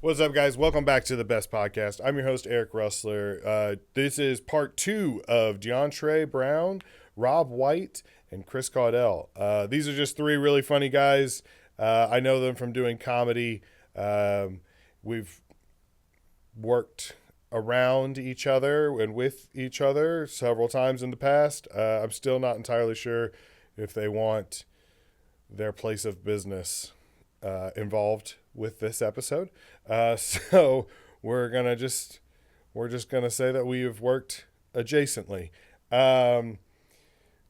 What's up, guys? Welcome back to the Best Podcast. I'm your host, Eric Russler. This is part 2 of Deontré Brown, Rob White, and Chris Caudle. These are just 3 really funny guys. I know them from doing comedy. We've worked around each other and with each other several times in the past. I'm still not entirely sure if they want their place of business involved with this episode. So we're just gonna say that we have worked adjacently. No,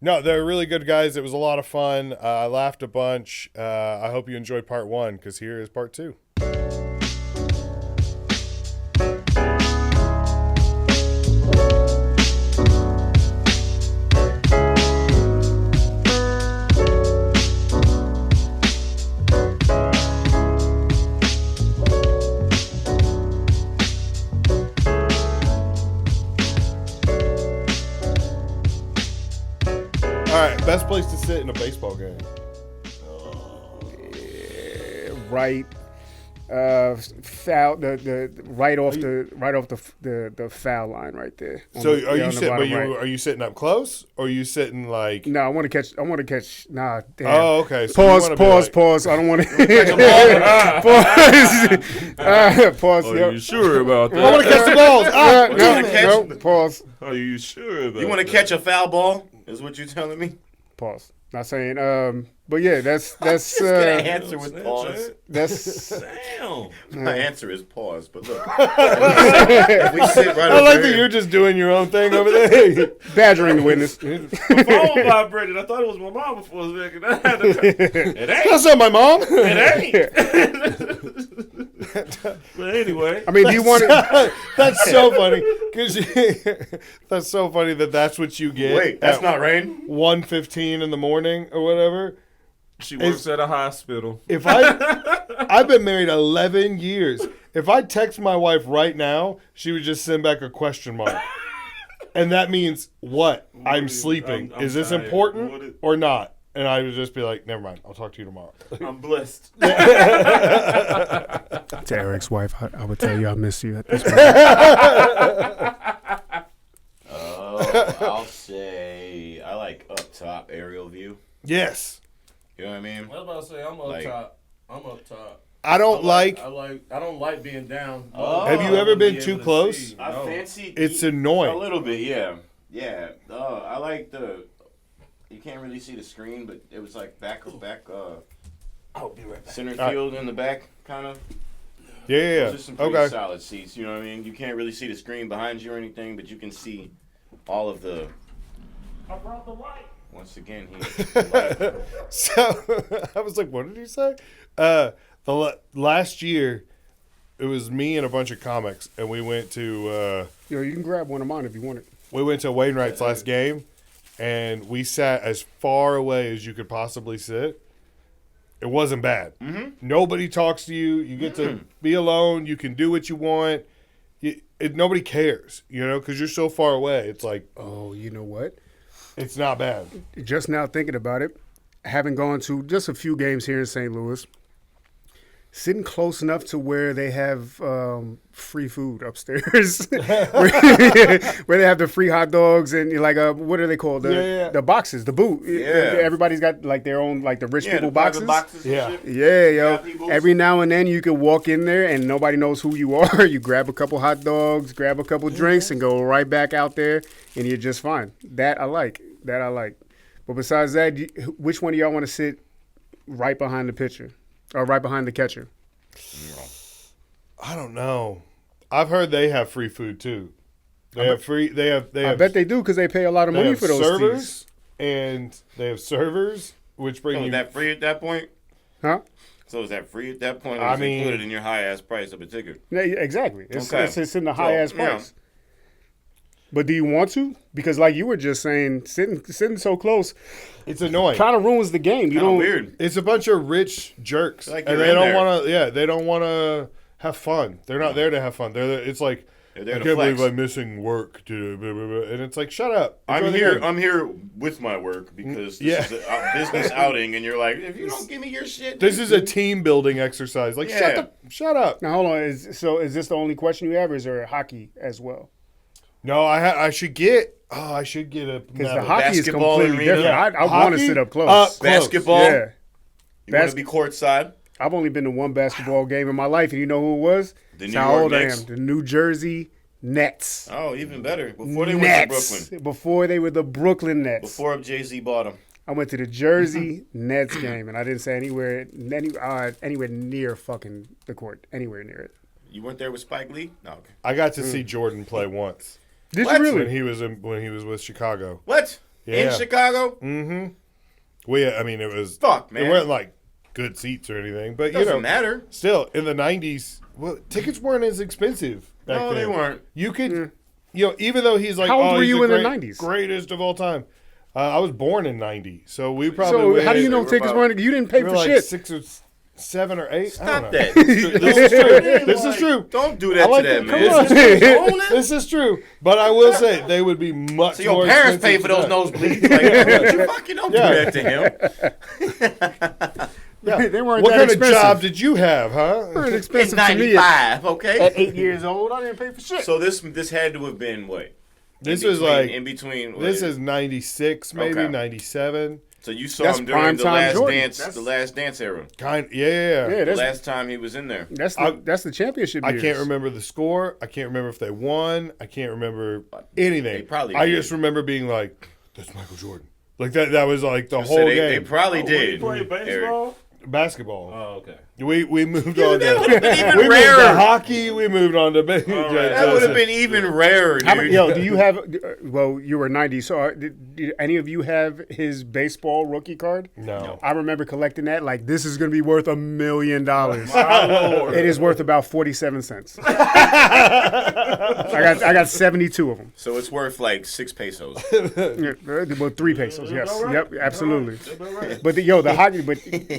they're really good guys. It was a lot of fun. I laughed a bunch. I hope you enjoyed part 1, because here is part 2. Best place to sit in a baseball game. Right, foul. The right off the foul line right there. So are you sitting? But are you sitting up close, or are you sitting like? No, I want to catch. Nah, damn. Oh, okay. So Pause. I don't want to. Pause. Are you sure about that? I want to catch the balls. No. Pause. Are you sure about You want to catch a foul ball? Is what you're telling me? Pause. Not saying. But yeah, that's. Just gonna answer with pause. That's. Damn. My answer is pause. But look, if we sit right I like over that here, you're just doing your own thing over there. Badgering the witness. My phone vibrated. I thought it was my mom before a second. It ain't. That's not my mom. It ain't. But anyway. I mean, do you want to? That's so funny. That's so funny that's what you get. Wait, that's not rain. 1:15 in the morning or whatever. She works at a hospital. If I've been married 11 years. If I text my wife right now, she would just send back a question mark. And that means what? I'm sleeping. I'm Is this tired. important or not? And I would just be like, never mind. I'll talk to you tomorrow. I'm blessed. To Eric's wife, I would tell you I miss you at this point. I'll say I like up top aerial view. Yes. You know what I mean? I was about to say I'm up top. I'm up top. I don't like. I don't like being down. Oh. Have you I ever wanna been be too able to close? see. I No. fancy. It's a annoying. little bit, yeah. I like the. You can't really see the screen, but it was like back. I'll be right back. Center field in the back, kind of. Yeah. Those are some pretty Okay. solid seats. You know what I mean? You can't really see the screen behind you or anything, but you can see all of the. I brought the light. Once again, So I was like, what did he say? Last year, it was me and a bunch of comics, and we went to Yo, you can grab one of mine if you want it. Wainwright's last game, and we sat as far away as you could possibly sit. It wasn't bad. Mm-hmm. Nobody talks to you. You get to be alone. You can do what you want. Nobody cares, because you're so far away. It's like, Oh, you know what? it's not bad. Just now thinking about it, having gone to just a few games here in St. Louis, sitting close enough to where they have free food upstairs, where they have the free hot dogs and like what are they called? The boxes, the boot. Yeah. Everybody's got like their own, like the rich people the private boxes. and Yeah. shit. Yeah, yo. People. Every now and then you can walk in there and nobody knows who you are. You grab a couple hot dogs, grab a couple drinks, and go right back out there, and you're just fine. That I like. But besides that, which one do y'all want to sit right behind the pitcher or right behind the catcher? I don't know. I've heard they have free food too. They have. I bet they do because they pay a lot of They money have for those servers, seats. and they have servers, which bring So you. is that free at that point? Huh? So is that free at that point? Or I is it mean- included in your high ass price of a ticket? Yeah, exactly. It's in the So, high ass yeah. price. But do you want to? Because like you were just saying, sitting so close It's annoying. kind of ruins the game. You Kind of don't. weird. It's a bunch of rich jerks, Like and you're they in don't there. want to. Yeah, they don't want to have fun. They're not there to have fun. It's like They're I there to can't flex. believe I'm missing work. And it's like, shut up. I'm Enjoy the here. game. I'm here with my work because this is a business outing, and you're like, if you don't give me your shit, This is a team building exercise. Like, Yeah. shut up. Now hold on. Is this the only question you have, or is there hockey as well? No, I should get. Oh, I should get a. Because the medal. hockey is Basketball completely arena. different. I want to Hockey? sit up close. basketball. Yeah. You want Bas- to be courtside? I've only been to one basketball game in my life, and you know who it was? The It's New how York old Knicks? I am. The New Jersey Nets. Oh, even better. Before they went Nets. to Brooklyn. Before they were the Brooklyn Nets. Before Jay-Z bought them. I went to the Jersey Nets game, and I didn't say anywhere near fucking the court. Anywhere near it. You weren't there with Spike Lee? No. Okay. I got to see Jordan play once Did What? you when really? he was with Chicago. What? Yeah. In Chicago? I mean, it was. Fuck, It man. weren't like good seats or anything, but Doesn't matter. still in the '90s, well, tickets weren't as expensive. Back No, they then. weren't. You could, even though he's like, How old oh, were he's you the in the 90s? greatest of all time. I was born in '90, so we probably. So went- how do you know we're tickets about- weren't? You didn't pay we for were like shit. 6 or 7 or 8. I don't Stop know. that. This is true. This is true. Don't do I that like to that, it. man. Come on. Own it. This is true, but I will say they would be much So your more parents pay expensive for those today. nosebleeds. Like, you fucking don't Yeah. do that to him. They weren't What that kind expensive. of job did you have, They huh? weren't In expensive to me at 95, okay? 8 years old. I didn't pay for shit. So this had to have been what? This In was between- like in between. this is '96, maybe Okay. '97. So you saw That's him during the primetime last Jordan. dance, the last dance era. Yeah. Yeah, The that's last time he was in there. that's the championship. I years. can't remember the score. I can't remember if they won. I can't remember anything. They probably I did. just remember being like, "That's Michael Jordan." Like that. That was like the So whole they game. probably When you did. play baseball? Basketball. Oh, okay. We moved on to that would have been even we moved to rarer. hockey. We moved on to That would have been even rarer, How many, dude. do you have? Well, you were 90, so did any of you have his baseball rookie card? No. I remember collecting that. Like, this is going to be worth $1 million. My Lord. It is worth about 47 cents. I got 72 of them. So it's worth like 6 pesos. Well, 3 pesos. Yes. All right. Yep. Absolutely. That's all right. But the hockey. But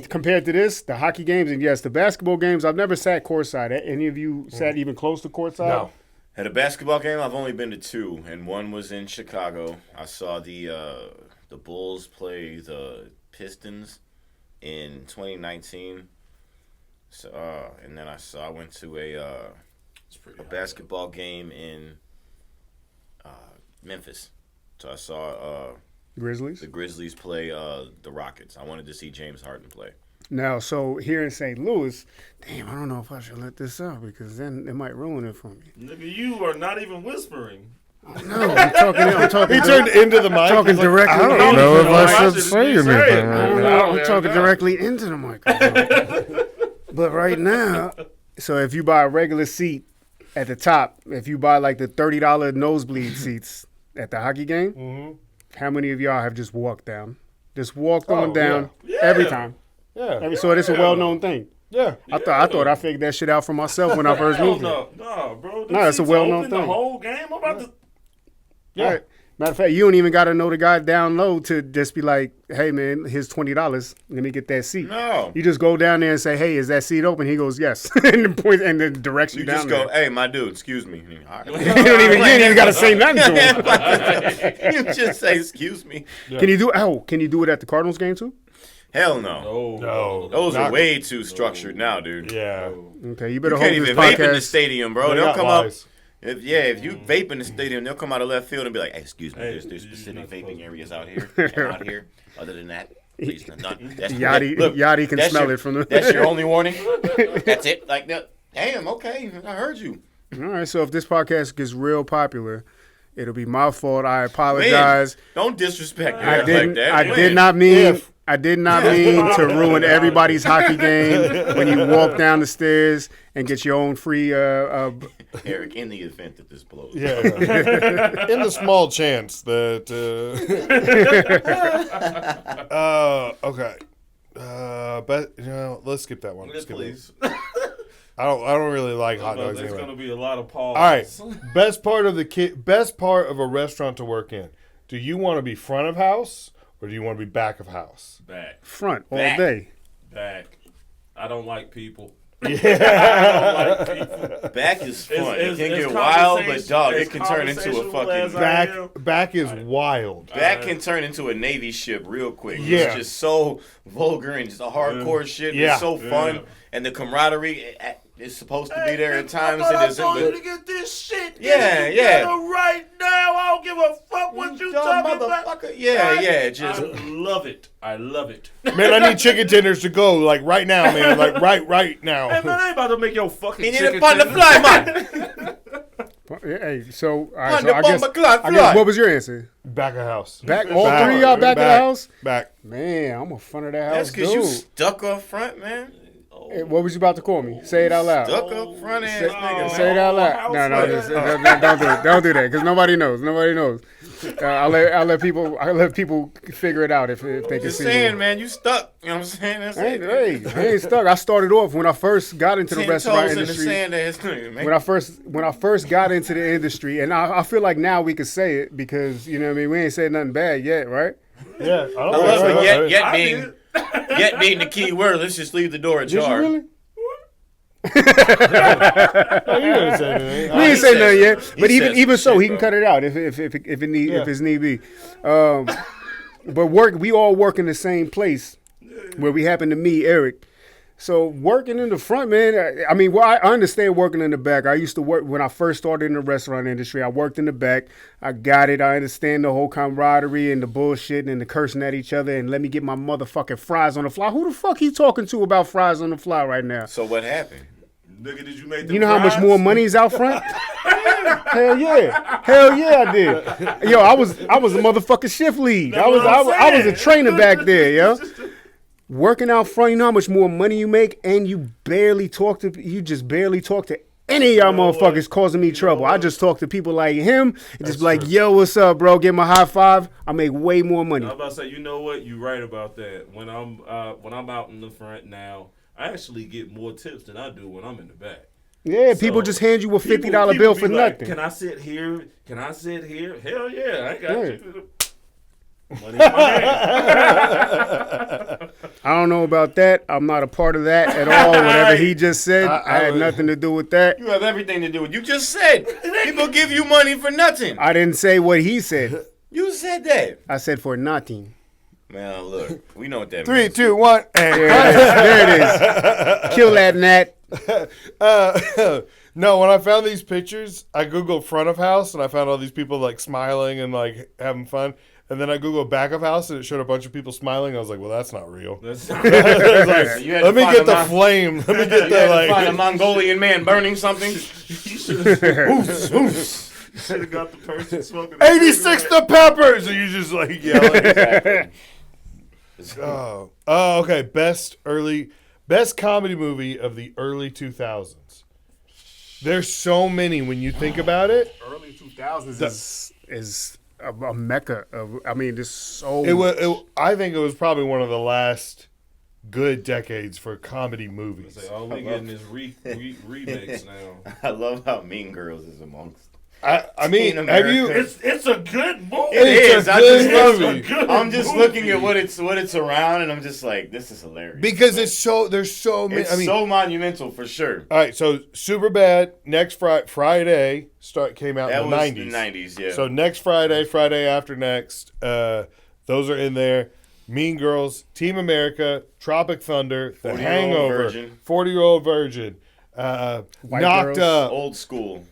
compared to this, the hockey games and yes, the basketball games. I've never sat courtside. Any of you sat even close to courtside? No. At a basketball game, I've only been to 2, and one was in Chicago. I saw the Bulls play the Pistons in 2019. So, and then I went to a basketball game in Memphis. So I saw Grizzlies. the Grizzlies play the Rockets. I wanted to see James Harden play. Now, so here in St. Louis, damn, I don't know if I should let this out because then it might ruin it for me. Nigga, you are not even whispering. No, I'm talking. He turned into the mic. talking He's like, directly. I don't into- know. if I I should should say be anything. saying. I don't I know. don't I'm talking know. directly into the microphone. But right now, so if you buy a regular seat at the top, if you buy like the $30 nosebleed seats at the hockey game, how many of y'all have just walked down? Just walked on down yeah. every time. Yeah. So it's a well-known thing. Yeah. I thought I figured that shit out for myself when I first Hell moved here. no, bro. No, it's a well-known The thing. whole game. I'm about to. Yeah. Right. Matter of fact, you don't even got to know the guy down low to just be like, hey, man, here's $20. Let me get that seat. No. You just go down there and say, hey, is that seat open? He goes, yes. and then directs you, You down just there. go, hey, my dude, excuse me. All right. You ain't even got to say nothing to him. You just say, excuse me. Can you do it at the Cardinals game too? Hell no. Oh, No. Those are Not- way too structured now, dude. Yeah. Okay, you You better can't hold this even vape in the podcast. stadium, bro. They They'll got come lies. up. If you vape in the stadium, they'll come out of left field and be like, hey, excuse me, Hey, there's you're specific not supposed vaping to. areas out here and out here. Other than that, please, none. That's, Yachty can that's smell your- it from the. That's your only warning? That's it? Like, damn, okay, I heard you. All right, so if this podcast gets real popular, it'll be my fault. I apologize. Man, don't disrespect I Eric didn't. like that. I Man. did not mean. If. I did not mean to ruin everybody's hockey game when you walk down the stairs and get your own free. Eric, in the event that this blows. Yeah. In the small chance that. Okay. But let's skip that one. Skip it. Please. I don't really like hot dogs There's anyway. going to be a lot of pause. All right. Best part of a restaurant to work in. Do you want to be front of house or do you want to be back of house? Back. front all Back. day. Back. I don't like people. I don't like people. Back is fun. It's- it can it's get wild, but conversation- dog, it's it can turn into a conversational as fucking I am. Back is wild. back can turn into a Navy ship real quick. Yeah. It's just so vulgar and just a hardcore shit. Yeah. It's so fun, Yeah. and the camaraderie is supposed to be there at times. I thought It I isn't. told you But to get this shit. Yeah, Get it yeah. together right now. I don't give a fuck what you dumb talking about. motherfucker. Yeah, just. I love it. I love it. Man, I need chicken tenders to go like right now, man. Like right now. Hey man, I ain't about to make your fucking You need chicken to find the tenders. fly, man. Hey, so, all right, Find so the I guess, bomber clock, I fly. guess, what was your answer? Back of house. Back, all three of y'all back of the house? Back. Man, I'm a front of that That's house, because you dude. stuck up front, man. Hey, what was you about to call me? Say it out loud. Stuck up front ass nigga. Say it out loud. No, house, just, man. don't do it. Don't do that because nobody knows. Nobody knows. I'll let people figure it out if they can Just see. saying, me. man, you stuck. You know what I'm saying? That's it. Hey, I ain't stuck. I started off when I first got into the 10 restaurant toes in the industry. sand ass nigga, man. When I first got into the industry, and I feel like now we could say it because you know what I mean. We ain't said nothing bad yet, right? Yeah. I love it. Yet I being did. yet being the key word. Let's just leave the door Did you ajar. really? You didn't say anything. We ain't say nothing yet, He but said even some so, shit, he can bro. cut it out if it's need be. But we all work in the same place where we happen to meet Eric. So working in the front, man. I mean, I understand working in the back. I used to work when I first started in the restaurant industry. I worked in the back. I got it. I understand the whole camaraderie and the bullshit and the cursing at each other and let me get my motherfucking fries on the fly. Who the fuck he talking to about fries on the fly right now? So what happened? Nigga, did you make the You know how much fries? more money is out front? Hell yeah, I did. Yo, I was a motherfucking shift lead. I was a trainer back there, yo. Working out front, you know how much more money you make, and you just barely talk to any of y'all motherfuckers causing me trouble. I just talk to people like him and just be like, yo, what's up, bro? Give him a high five. I make way more money. I was about to say, you know what? You're right about that. When I'm out in the front now, I actually get more tips than I do when I'm in the back. Yeah, So, people just hand you a $50 people bill be for like, nothing. Can I sit here? Can I sit here? Hell yeah, I got Yeah. you. Money in my hand. I don't know about that. I'm not a part of that at all. Whatever he just said, I had nothing to do with that. You have everything to do with. You just said people give you money for nothing. I didn't say what he said. You said that. I said for nothing. Man, look, we know what that 3, means. 2, 1, and There it is. Kill that gnat. no, when I found these pictures, I googled front of house and I found all these people like smiling and like having fun. And then I googled back of house and it showed a bunch of people smiling. I was like, well, that's not real. That's You had to Let me find get the a Mon- flame. Let me get You had the to find a like. Mongolian man burning something. should have got the person smoking. 86 the peppers, and you just like yelling. Exactly. Oh, okay. Best comedy movie of the early 2000s. There's so many when you think about it. Early 2000s is a mecca of. I mean, there's so. I think it was probably one of the last good decades for comedy movies. Say, all we getting is remakes now. I love how Mean Girls is amongst. I mean, Teen have you? America. It's a good movie. It It's is. a I good just movie. I'm just looking at what it's around, and I'm just like, this is hilarious. Because there's so many. It's I mean, so monumental for sure. all right. So Superbad next Friday came out That in was the 90s. the 90s, yeah. So next Friday after next, those are in there. Mean Girls, Team America, Tropic Thunder, The 40-Year-Old Hangover, Virgin. 40-Year-Old Virgin, White Knocked Girls. Up, Old school.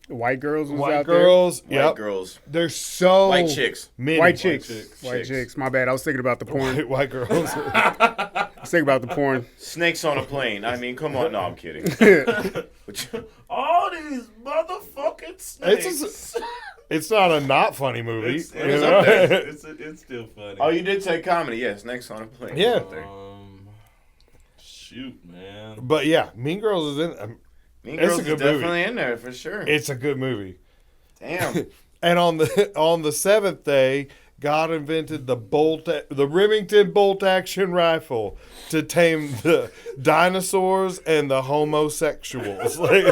White girls was White out Girls. White Yep. girls. There's so White chicks. many. there. White chicks. chicks. White chicks. My bad. I was thinking about the porn. White girls. I was thinking about the porn. Snakes on a plane. I mean, come on. No, I'm kidding. But All these motherfucking snakes. It's not a not funny movie. It's you it's know? up there. it's still funny. oh, you did say comedy. Yeah, snakes on a plane. Yeah. Up there. Shoot, man. But yeah, Mean Girls is in. Mean it's Girls a is good movie. definitely in there for sure. It's a good movie. Damn. And on the seventh day, God invented the Remington bolt action rifle to tame the dinosaurs and the homosexuals. Like,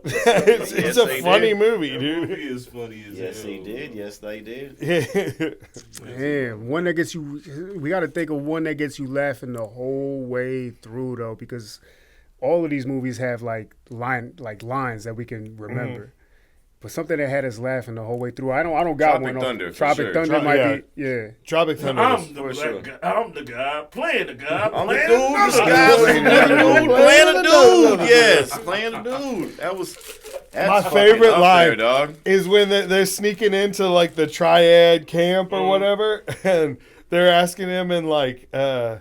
it's Yes, a they funny did. movie, That dude. movie is funny as Yes, hell. they did. Yes, they did. Yeah. Man, one that gets you. We got to think of one that gets you laughing the whole way through, though, because all of these movies have like lines that we can remember. But something that had us laughing the whole way through. I don't got Tropic one. Thunder, for Tropic sure. Thunder might be. Yeah. Tropic Thunder. was- I'm the For black sure. guy. I'm the guy playing the guy. I'm the playing dude another disguised as guy. another dude. Playing a dude. Yes, playing a dude. That's My fucking favorite up line there, dog. is when they're sneaking into like the triad camp or whatever, and they're asking him in like I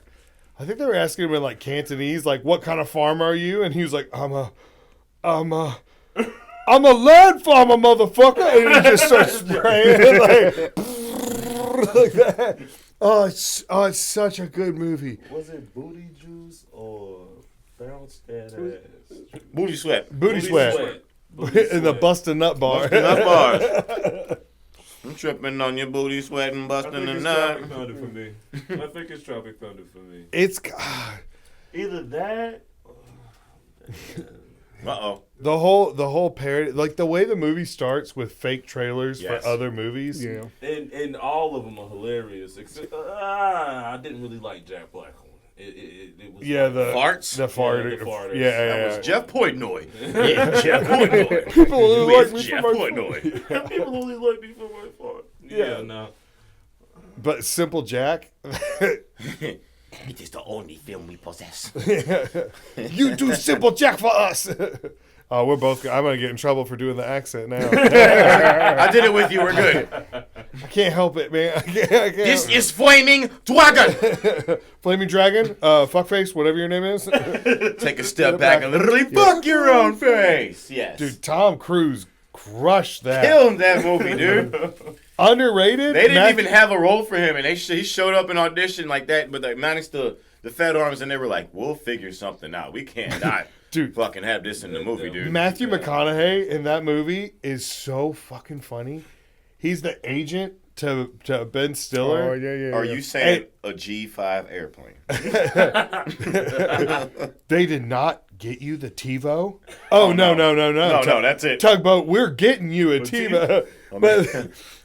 think they were asking him in like Cantonese, like, what kind of farmer are you? And he was like, I'm a land farmer, motherfucker. And he just starts spraying like that. Oh, it's such a good movie. Was it Booty Juice or Bounce That Ass? Booty sweat. Booty sweat. In the Bustin' Nut Bar. Nut bars. I'm tripping on your booty, sweating, I busting think the it's nut. Tropic Thunder for me. I think it's Tropic Thunder for me. It's Either that. Uh-oh. the whole parody, like the way the movie starts with fake trailers Yes. for other movies. Yeah. And all of them are hilarious. Except I didn't really like Jack Black one. It was Yeah, like- the Farts? the fart, the farters. yeah, That was yeah. Jeff Portnoy. Yeah, Jeff Portnoy. People who like With me Jeff for my Portnoy. People only like me for my fart. Yeah. Yeah, no. But Simple Jack, It is the only film we possess. you do Simple Jack for us. Oh, we're both. I'm gonna get in trouble for doing the accent now. I did it with you. We're good. I can't help it, man. I can't. This is Flaming Dragon. Flaming Dragon, fuckface, whatever your name is. Take a step back and literally fuck your own face. Yes. Dude, Tom Cruise crushed that. Killed that movie, dude. Underrated. They didn't Matt- even have a role for him, and he showed up in audition like that, but like minus the fat arms, and they were like, "We'll figure something out. We can't not Dude. fucking have this in the movie, dude." Matthew McConaughey in that movie is so fucking funny. He's the agent to Ben Stiller. Oh yeah. Are you saying a G5 airplane? They did not get you the TiVo. Oh, no. No, that's it. Tugboat, we're getting you a TiVo.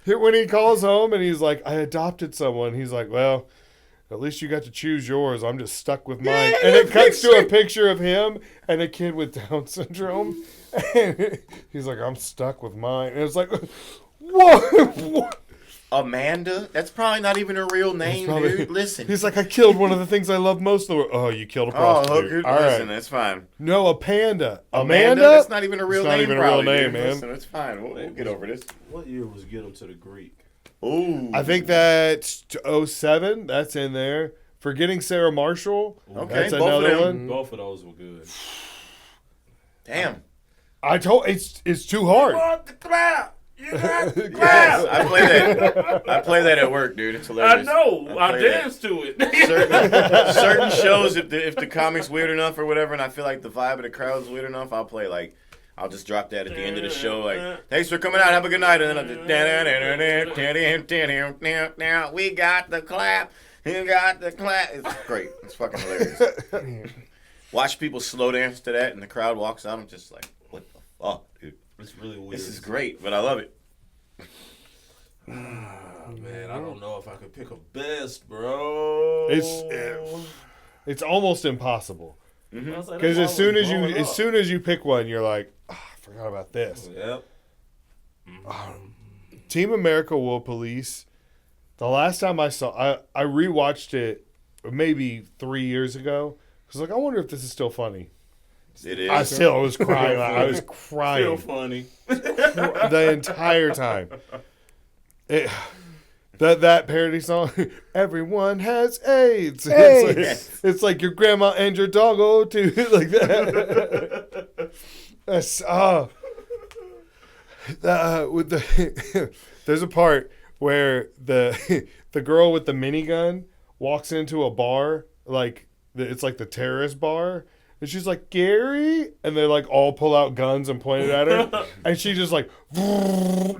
But when he calls home and he's like, I adopted someone, he's like, well, at least you got to choose yours. I'm just stuck with mine. Yeah, And it the cuts to picture. a picture of him and a kid with Down syndrome. And he's like, I'm stuck with mine. And it's like, whoa. Amanda? That's probably not even a real name, probably- dude. Listen. He's like, I killed one of the things I love most in the world. Oh, you killed a Oh, prostitute. hooker. All Listen, right. that's fine. No, a panda. Amanda? Amanda? That's not even a real It's not name. even a real probably, name, dude. man. Listen, it's fine. We'll get over this. What year was Get 'Em to the Greek? Ooh. I think that's 07. That's in there. Forgetting Sarah Marshall. Okay, That's both of another them. one. Both of those were good. Damn. I told it's too hard. Want the clap. You got the Yes, clap. I play that. I play that at work, dude. It's I hilarious. know. I play that. danced to it. Certain shows, if the comic's weird enough or whatever, and I feel like the vibe of the crowd's weird enough, I'll play like. I'll just drop that at the end of the show, like, thanks for coming out, have a good night, and then I'll just, we got the clap, you got the clap. It's great. It's fucking hilarious. Watch people slow dance to that, and the crowd walks out. I'm just like, what the fuck, dude? It's really weird. This is great, but I love it. Man, I don't know if I could pick a best, bro. It's almost impossible. Because Because as soon as you pick one, you're like, I forgot about this. Yep. Team America World Police. The last time I saw, I rewatched it maybe 3 years ago. I was like, I wonder if this is still funny. It is. I still was crying. I was Still crying funny. the entire time. That parody song, everyone has AIDS. It's like your grandma and your doggo too, like that. That's with the there's a part where the girl with the minigun walks into a bar, like it's like the terrorist bar. And she's like, Gary? And they like all pull out guns and point it at her. And she just like,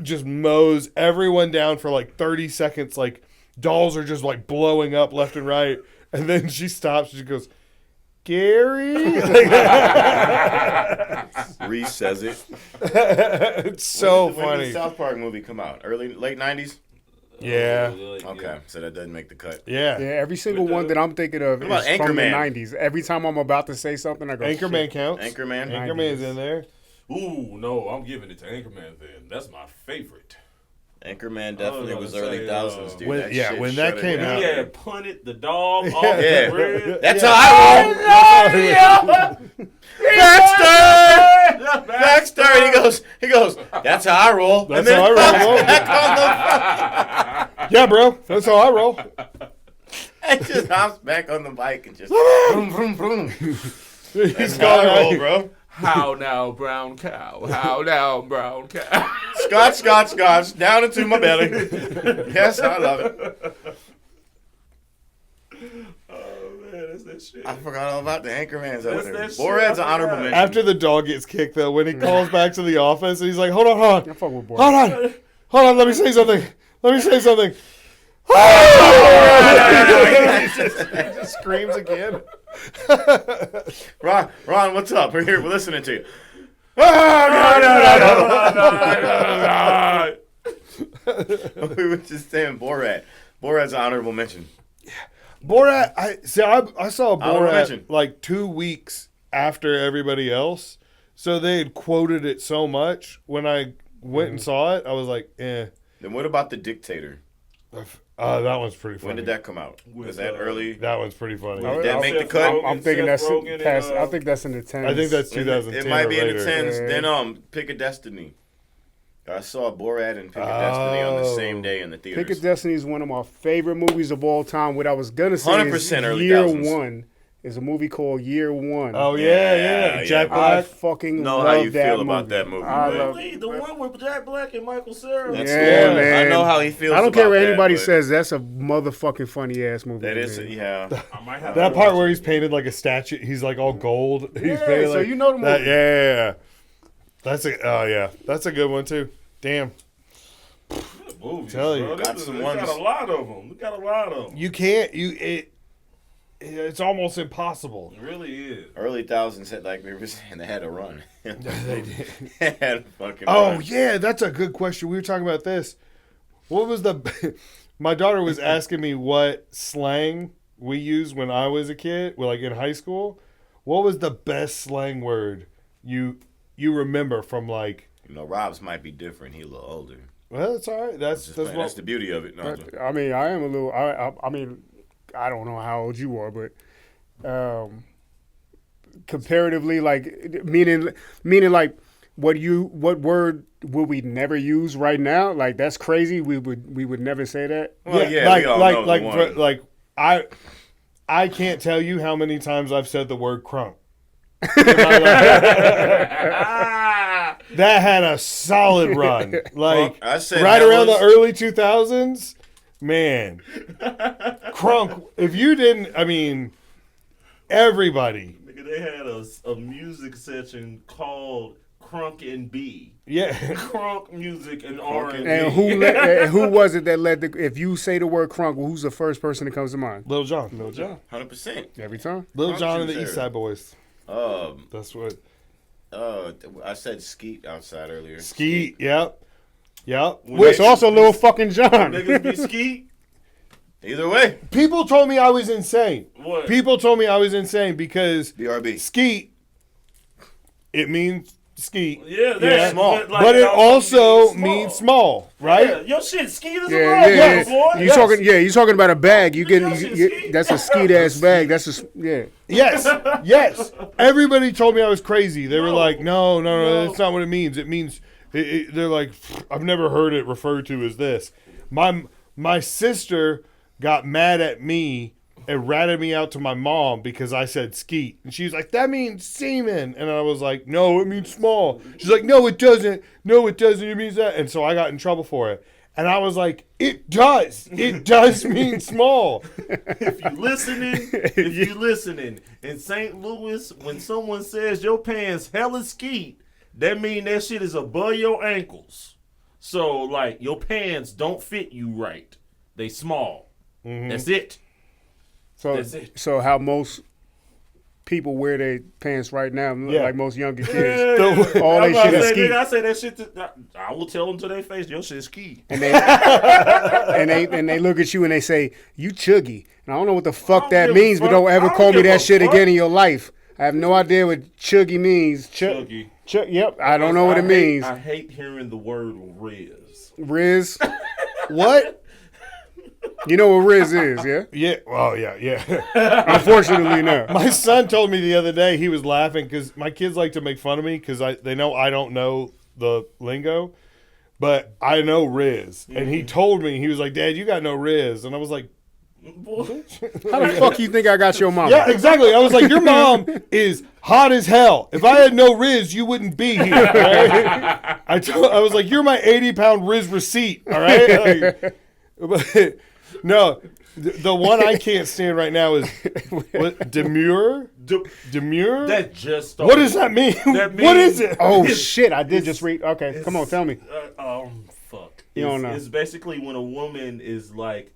just mows everyone down for like 30 seconds. Like dolls are just like blowing up left and right. And then she stops and she goes, Gary? Reese says it. It's so When did funny. the South Park movie come out? Late 90s? Yeah. Okay, so that doesn't make the cut. Yeah. Yeah, every single one that I'm thinking of What about is from the Anchorman? 90s. Every time I'm about to say something, I go, Anchorman shit. counts. Anchorman. Anchorman's in there. Ooh, no, I'm giving it to Anchorman then. That's my favorite. Anchorman definitely gonna was say, early thousands, dude. when- That yeah, shit when that shut it came down. He out. had punted the dog off Yeah. the grid. That's how I roll. Baxter! Baxter! He goes, that's how I roll. That's how I roll. Back on Yeah, bro. That's how I roll. the and just hops back on the bike and just vroom, vroom, vroom. He's That's how I going roll, bro. How now, brown cow? How now, brown cow? Scotch, down into my belly. Yes, I love it. Oh man, that's that shit. I forgot all about the Anchormans That's out there. that shit. Borat's I an honorable forgot. mention. After the dog gets kicked, though, when he calls back to the office, and he's like, hold on. I fuck with boy. Hold on, let me say something. He just screams again. Ron, what's up? We're here. We're listening to you. We were just saying Borat. Borat's an honorable mention. Borat, I saw Honorable Borat mention. like 2 weeks after everybody else, so they had quoted it so much. When I went and saw it, I was like, eh. Then what about The Dictator? That one's pretty funny. When did that come out? Was that early? That one's pretty funny. Did that make the cut? I'm thinking that's Rogen past. and, I think that's in the 10s. I think that's 2010. It might be or in the later. tens. Yeah. Then Pick a Destiny. I saw Borat and Pick a Destiny on the same day in the Pick theaters. of Destiny is one of my favorite movies of all time. What I was gonna say 100% is early Year thousands. One is a movie called Year One. Oh Yeah, yeah. Jack yeah. I Black. fucking Know love how you that feel movie. about that movie, I man. love. Really? The one with Jack Black and Michael Cera? That's Yeah, the one. man. I know how he feels. I don't care about what that, anybody but says. That's a motherfucking funny ass movie. That to is, me. yeah. I might have That to part watch where it. he's painted like a statue. He's like all gold. He's Yeah, painted so like you know the that. movie. Yeah. That's a good one too. Damn. Movies, Tell you. bro. Got This is- some we ones. got a lot of them. We got a lot of them. You can't. It's almost impossible. It really is. Early thousands had, like we were saying, they had a run. They did. They had a fucking Oh run. yeah, that's a good question. We were talking about this. What was the? My daughter was asking me what slang we used when I was a kid, well, like in high school. What was the best slang word you remember from like? You know, Rob's might be different. He a little older. Well, that's all right. That's Just that's playing. what. That's the beauty of it. No, I mean, I am a little. I mean, I don't know how old you are, but comparatively, like meaning like what word would we never use right now? Like that's crazy. We would never say that. well, yeah, we all know the one. like I can't tell you how many times I've said the word crunk. That had a solid run. Like I said right that around was- the early 2000s, man. Crunk. If you didn't, I mean, everybody. Nigga, they had a music section called Crunk and B. Yeah. Crunk music and R&B. And who was it that led the? If you say the word crunk, who's the first person that comes to mind? Lil Jon. Lil 100%. Every time. Lil Jon and the Crunk East Side Boys. That's what. I said Skeet outside earlier. Skeet. Yep. It's also Lil fucking John. Niggas be ski. Either way, People told me I was insane. What? People told me I was insane because BRB. skeet, it means skeet. Yeah, Yeah. that's Small. But it also means means small, right? Yeah, your shit ski is a Yeah, road, yeah. boy. You talking? Yeah, you talking about a bag? You getting? Nigga, that shit ski. That's a skeet ass bag. That's yeah. Yes. Everybody told me I was crazy. They were No. like, no, No. that's not what it means. It means, they're like, I've never heard it referred to as this. My sister got mad at me and ratted me out to my mom because I said skeet. And she was like, that means semen. And I was like, no, it means small. She's like, no, it doesn't. No, it doesn't. It means that. And so I got in trouble for it. And I was like, it does. It does mean small. If you listening in St. Louis, when someone says your pants hella skeet, that mean that shit is above your ankles. So like your pants don't fit you right. They small. That's it. That's it. So how most people wear their pants right now, Yeah. like most younger kids. Yeah. All I'm they about shit to is say, ski. nigga, I say that shit. I will tell them to their face, your shit ski. And they look at you and they say, "You chuggy." And I don't know what the fuck don't that give a means, but fuck. don't I ever don't call me give that a shit fuck. again in your life. I have no idea what chuggy means. Chuggy. Yep, I don't know what it means. I hate hearing the word Riz. Riz, What? you know what Riz is, yeah? Yeah. Well, yeah. Unfortunately, no. My son told me the other day he was laughing because my kids like to make fun of me because they know I don't know the lingo, but I know Riz. And he told me, he was like, "Dad, you got no Riz." And I was like, How the fuck you think I got your mama? yeah, exactly. I was like, your mom is hot as hell. If I had no Riz, you wouldn't be here. Right? I was like, you're my 80-pound Riz receipt. All right. Like, but, no, the one I can't stand right now is what, demure. Demure. That just started. What does that mean? That What is means- it? Oh shit! I did just read. Okay, come on, tell me. Fuck. You don't know. It's basically when a woman is like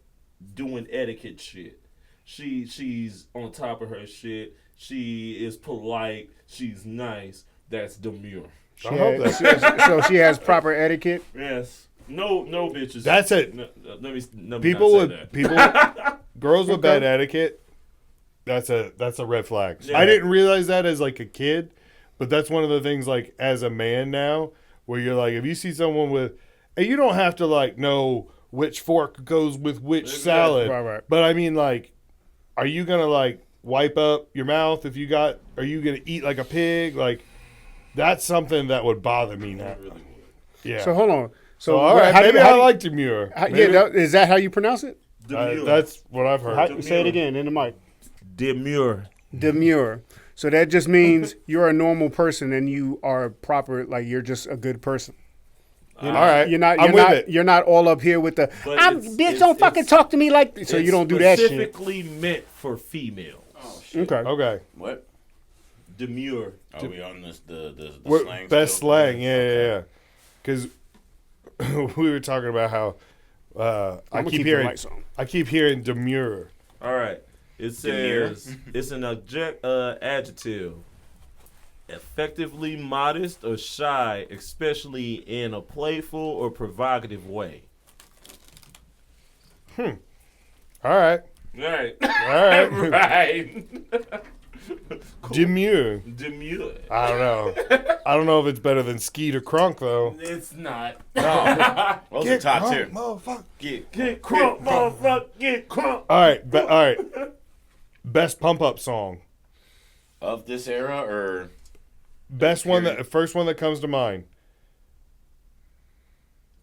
doing etiquette shit. She's on top of her shit. She is polite. She's nice. That's demure. I hope that. So she has proper etiquette. Yes. No bitches. That's it. No, let me People not say with that. people, girls with bad etiquette. That's a red flag. Yeah. I didn't realize that as like a kid, but that's one of the things like as a man now, where you're like, if you see someone with, and you don't have to like know which fork goes with which salad, Right. but I mean like, are you gonna like wipe up your mouth if you got? Are you gonna eat like a pig? Like, that's something that would bother me now. Yeah. So hold on. So all right, how do maybe you- I how do you- like demure. Yeah, is that how you pronounce it? Demure. That's what I've heard. How, say it again in the mic. Demure. Demure. So that just means you're a normal person and you are proper, like you're just a good person. all right, You're not. I'm You're with not. it. You're not all up here with the. But I'm it's- bitch. it's- Don't fucking it's- talk to me like. So you don't do that shit. Specifically meant for females. Okay. Okay. What? Demure. Are we on this the We're- slang? best still? slang, yeah. Because we were talking about how I'm I gonna keep keep the hearing lights on. All demure. right. It Demure? says it's an adjective. Effectively modest or shy, especially in a playful or provocative way. All right, Right. all right. right. Demure. Demure. I don't know. I don't know if it's better than skeet or crunk though. It's not. Those are top crunk, tier. motherfucker. Get crunk, motherfucker. Get crunk. All right, all right. Best pump up song. Of this era, or Best one first one that comes to mind.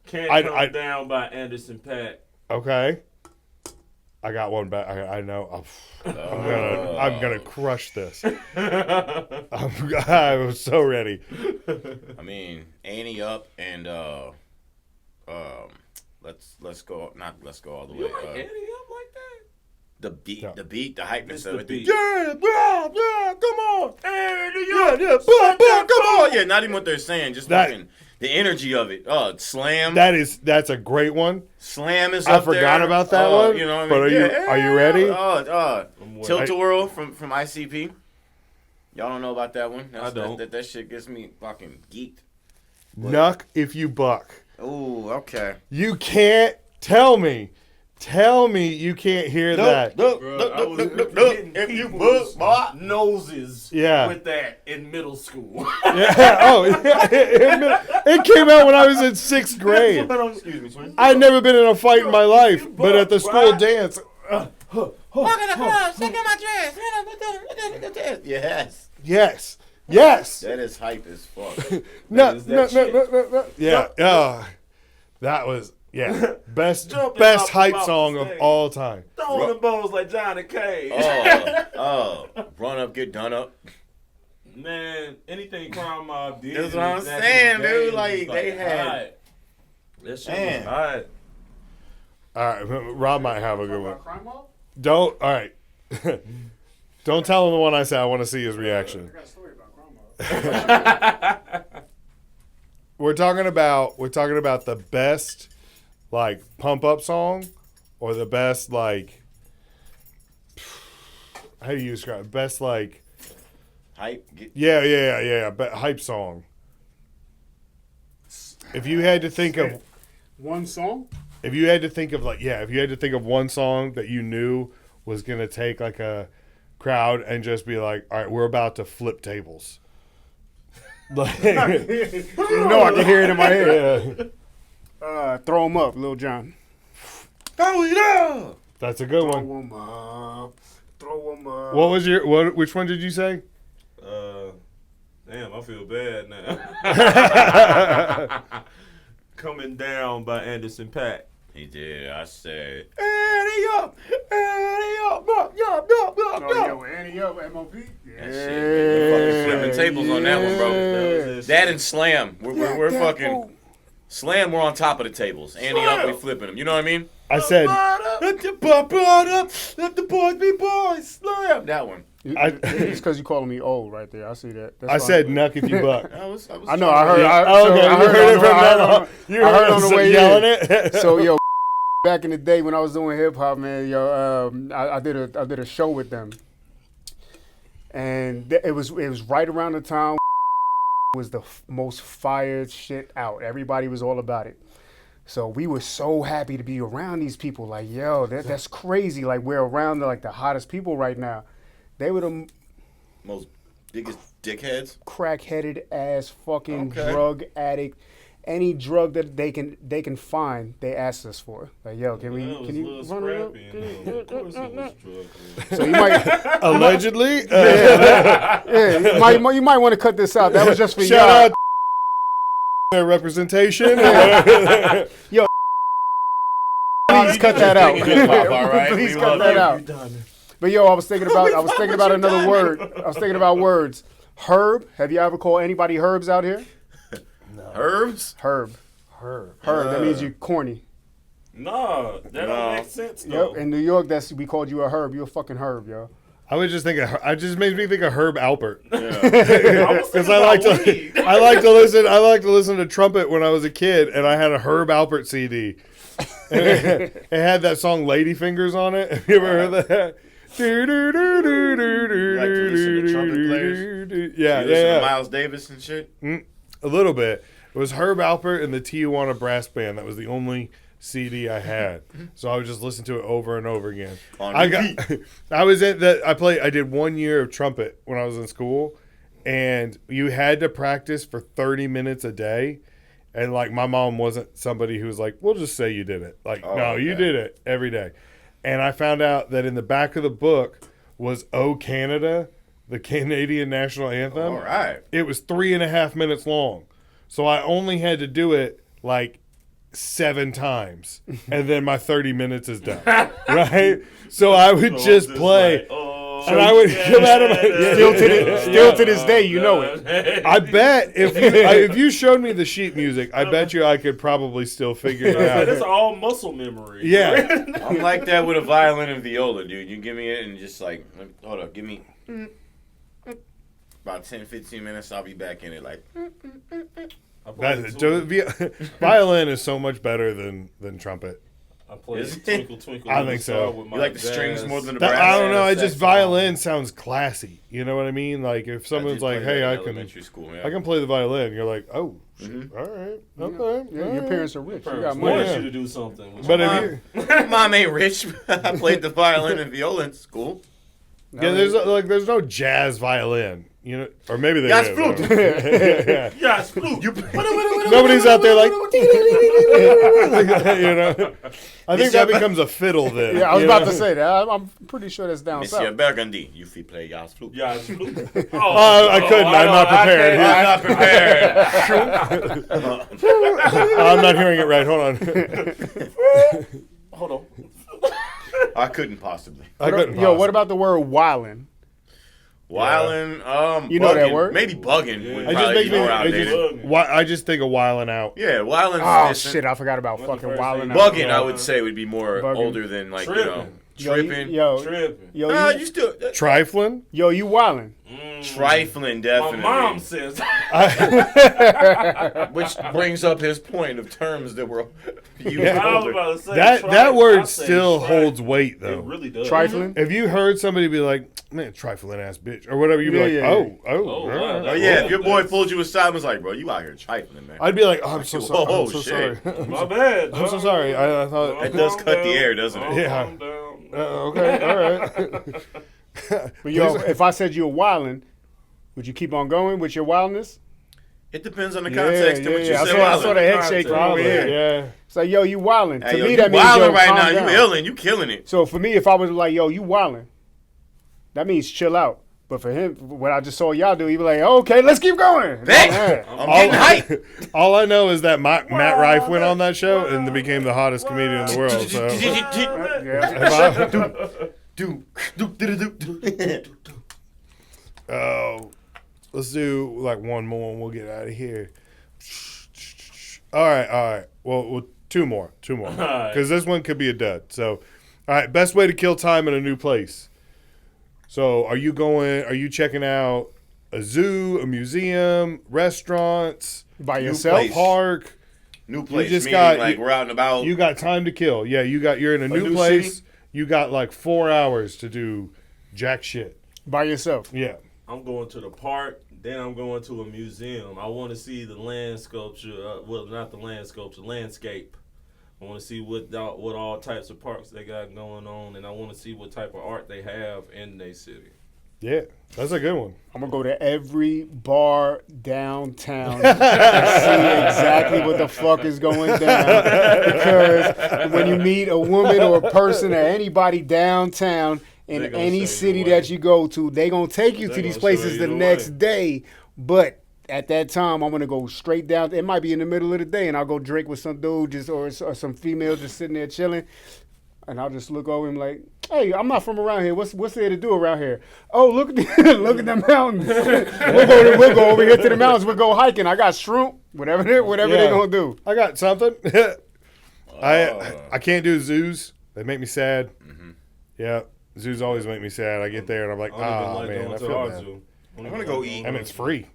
Can't I- Come Down by Anderson .Paak. Okay. I got one back. I know. I'm gonna crush this. I'm so ready. I mean, Annie Up and let's go. Not let's go all the way. You like Eddie up like that? The beat, No. the hypeness It's of the it. beat. Yeah, come on. Yeah, come on. Yeah, not even what they're saying, just That- fucking the energy of it. Slam. That's a great one. Slam is I up there. forgot about that one, You know what I but mean? are you ready? Tilt-a-whirl from ICP. Y'all don't know about that one? I don't. That shit gets me fucking geeked. Knuck if you buck. Ooh, okay. You can't tell me you can't hear that. If you book noses Yeah. with that in middle school. Yeah. Oh, it came out when I was in 6th grade. Excuse me, twin. I'd never been in a fight in my life, but at the school dance. Yes. Yes. That is hype as fuck. No. is that shit. Yeah. That was best Jumping off hype the song of stage. all time. Throwing the balls like Johnny Cage. Run up, get done up. Man, anything Crime Mob did. That's what I'm back in saying, the day dude. Like, was, they had- hot. That shit Man. was hot. All right, Rob might have a good one. Don't. All right. Don't tell him the one I said. I want to see his reaction. We're talking about the best like pump up song, or the best like how do you describe it? Best like Hype. Yeah. But hype song. If you had to think of one song. If you had to think of one song that you knew was gonna take like a crowd and just be like, all right, we're about to flip tables. Like, You know I can hear it in my head. Throw 'em up, Lil Jon. Oh yeah. that's a good Throw one. 'em up. Throw 'em up. What was which one did you say? Damn, I feel bad now. Coming Down by Anderson .Paak. He did. I said. Oh, yeah, Annie up, MOP. That shit, man. We're fucking flipping tables on that one, bro. That and Slam. We're fucking. Slam, we're on top of the tables. Andy up, we flipping them. You know what I mean? I said Let the boys be boys. Slam. That one. It's because you calling me old right there. I see that. That's I why. said nuck if you buck. I know. I heard. Yeah. I heard it from that. You I heard on the way yelling in. it. So yo, back in the day when I was doing hip hop, man, yo, I did a show with them, and it was right around the time was the most fired shit out. Everybody was all about it. So we were so happy to be around these people. Like, yo, that's crazy. Like we're around the hottest people right now. They were the Most biggest dickheads. crack-headed ass fucking drug addict. Any drug that they can find, they asked us for. Like, yo, can you run it up? Of course it was drugs. So you might, Allegedly. you might want to cut this out. That was just for Shout y'all. out their representation. Please cut that out. Hip-hop, all right? Please We cut love that you. out. But yo, I was thinking about another word. I was thinking about words. Herb. Have you ever called anybody herbs out here? Herbs? Herb. That means you corny. Nah, that don't make sense Yep. though. In New York, we called you a herb. You a fucking herb, yo. I would just think it just makes me think of Herb Alpert. I was Because thinking I like about to weed. I like to listen to trumpet when I was a kid, and I had a Herb Alpert CD. It had that song "Ladyfingers" on it. Have you ever heard that? You like to listen to trumpet players? Yeah, You listen to yeah. Miles Davis and shit? A little bit. It was Herb Alpert and the Tijuana Brass Band. That was the only CD I had, so I would just listen to it over and over again. I did 1 year of trumpet when I was in school, and you had to practice for 30 minutes a day. And like my mom wasn't somebody who was like, "We'll just say you did it." Like, no, you did it every day. And I found out that in the back of the book was "Oh Canada," the Canadian national anthem. All right. It was 3.5 minutes long, so I only had to do it like 7 times, and then my 30 minutes is done. Right? So I would just play. And I would come out of my Still to this day, you know it. I bet if you showed me the sheet music, I bet you I could probably still figure it That's out. all muscle memory. Yeah, I'm like that with a violin and viola, dude. You give me it and just like, hold up, give me about 10, 15 minutes. I'll be back in it like. violin is so much better than trumpet. I played Is it? Twinkle Twinkle. I Little think so. Star with You my like the strings jazz. more than the brass? I don't know. I just saxophone. violin sounds classy. You know what I mean? Like if someone's like, "Hey, I can play the violin," you're like, "Oh, all right, okay." Yeah, your parents are rich. You got Parents money. wanted Yeah. you to do something. with But your if you, Mom ain't rich. I played the violin and viola in school. yeah, there's no jazz violin. You know, or maybe there Jazz is. flute. Yeah. Yes, flute. Nobody's out there like, you know. I think that becomes a fiddle then. Yeah, I was you about know? to say that. I'm pretty sure that's down Monsieur south. Burgundy, you feel play jazz flute. Yes, flute. I couldn't. I'm not prepared. I'm not prepared. I'm not hearing it right. Hold on. Hold on. I couldn't possibly. I couldn't. Yo, what about the word wildin'? Wildin', You know that buggin', word? Maybe bugging would I just probably make be more me. outdated. I just think of whiling out. Yeah, wildin's Oh decent. shit, I forgot about What's the fucking first wildin'. thing? out. Bugging, I would say, would be more Bugging. older than like, you know. tripping. Tripping. Yo, Nah, you, you still Trifling. yo, you wildin'. trifling, My definitely. mom says. Which brings up his point of terms that were used. Yeah. I was older. about to say That I word say still tripe. holds weight It though. really does. Trifling. If you heard somebody be like, "Man, trifling ass bitch," or whatever, you'd be Yeah, like, yeah, "Oh, Oh, all wow, right." Oh yeah, if your boy pulled you aside and was like, "Bro, you out here trifling, man." I'd be like, "Oh, I'm so sorry. Whoa, I'm so shit. sorry. My bad. I'm so sorry. I thought." That does cut the air, doesn't it? Yeah. Calm down. Okay, all right. But yo, if I said you were wildin', would you keep on going with your wildness? It depends on the context in which you I say saw the wildin'. head shake from over Probably, here. yeah. It's like, yo, you wildin'. Hey, To yo, me, you that means wildin' yo, right calm now. down. You illin', you killing it. So for me, if I was like, yo, you wildin', that means chill out. But for him, what I just saw y'all do, he be like, okay, let's keep going. Bet. Yeah. I'm getting hype. All I know is that Matt Rife went on that show and became the hottest comedian in the world. So let's do like one more and we'll get out of here. All right. Well, two more, right. because this one could be a dud. So, all right, best way to kill time in a new place. So, are you checking out a zoo, a museum, restaurants, By New yourself? place. park? New place, just meaning got- like we're out and about. You got time to kill. Yeah, you're in a new new place. city? You got like 4 hours to do jack shit. By yourself. Yeah. I'm going to the park. Then I'm going to a museum. I want to see the land sculpture. Well, not the land sculpture, landscape. I want to see what all types of parks they got going on, and I want to see what type of art they have in their city. Yeah, that's a good one. I'm going to go to every bar downtown and see exactly what the fuck is going down. Because when you meet a woman or a person or anybody downtown in They gonna any show you city the way. that you go to, they going to take you They to these gonna places show the you the next way. day. But at that time, I'm going to go straight down. It might be in the middle of the day, and I'll go drink with some dude or some female just sitting there chilling. And I'll just look over him like, hey, I'm not from around here. What's there to do around here? Oh, look at look at the mountains. we'll go over here to the mountains. We'll go hiking. I got shroom. Whatever they're Yeah. gonna do. I got something. I can't do zoos. They make me sad. Yeah, zoos always make me sad. I get there and I'm like, I don't even ah, like man, going I to feel our bad. zoo. I'm gonna go eat. And it's free.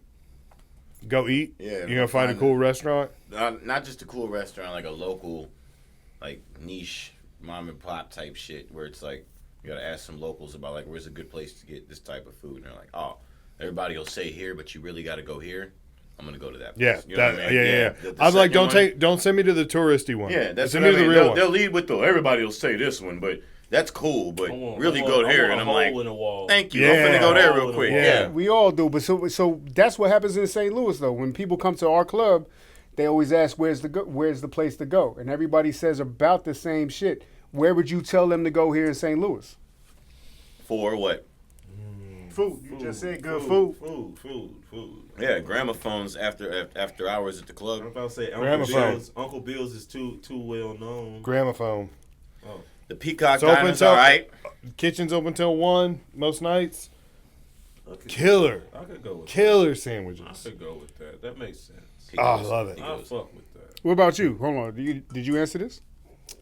Go eat. Yeah, You gonna find a cool restaurant? Not just a cool restaurant, like a local, like niche mom and pop type shit where it's like you gotta ask some locals about like where's a good place to get this type of food, and they're like, oh, everybody will say here, but you really gotta go here. I'm gonna go to that place. Yeah, You know what I mean? yeah. the I'm like, second one. don't send me to the touristy one. Yeah, that's send what me I to mean. the real They'll one. lead with the everybody will say this one, but that's cool. But really I go want here, a and I'm hole like, in the wall. thank you. Yeah. I'm finna go there real Hole quick. in the Yeah. wall. We all do, but so that's what happens in St. Louis though. When people come to our club, they always ask where's the place to go, and everybody says about the same shit. Where would you tell them to go here in St. Louis? For what? Food. You just said good Food. Yeah, gramophones after hours at the I'm club. about to say Gramophone. Uncle Bill's is too well known. Gramophone. The Peacock It's open Diners, till- all right. Kitchen's open till 1 most nights. Okay. Killer. I could go with Killer that. I sandwiches. could go with that. That makes sense. Oh, I love it. I fuck with that. What about you? Hold on. Did you answer this?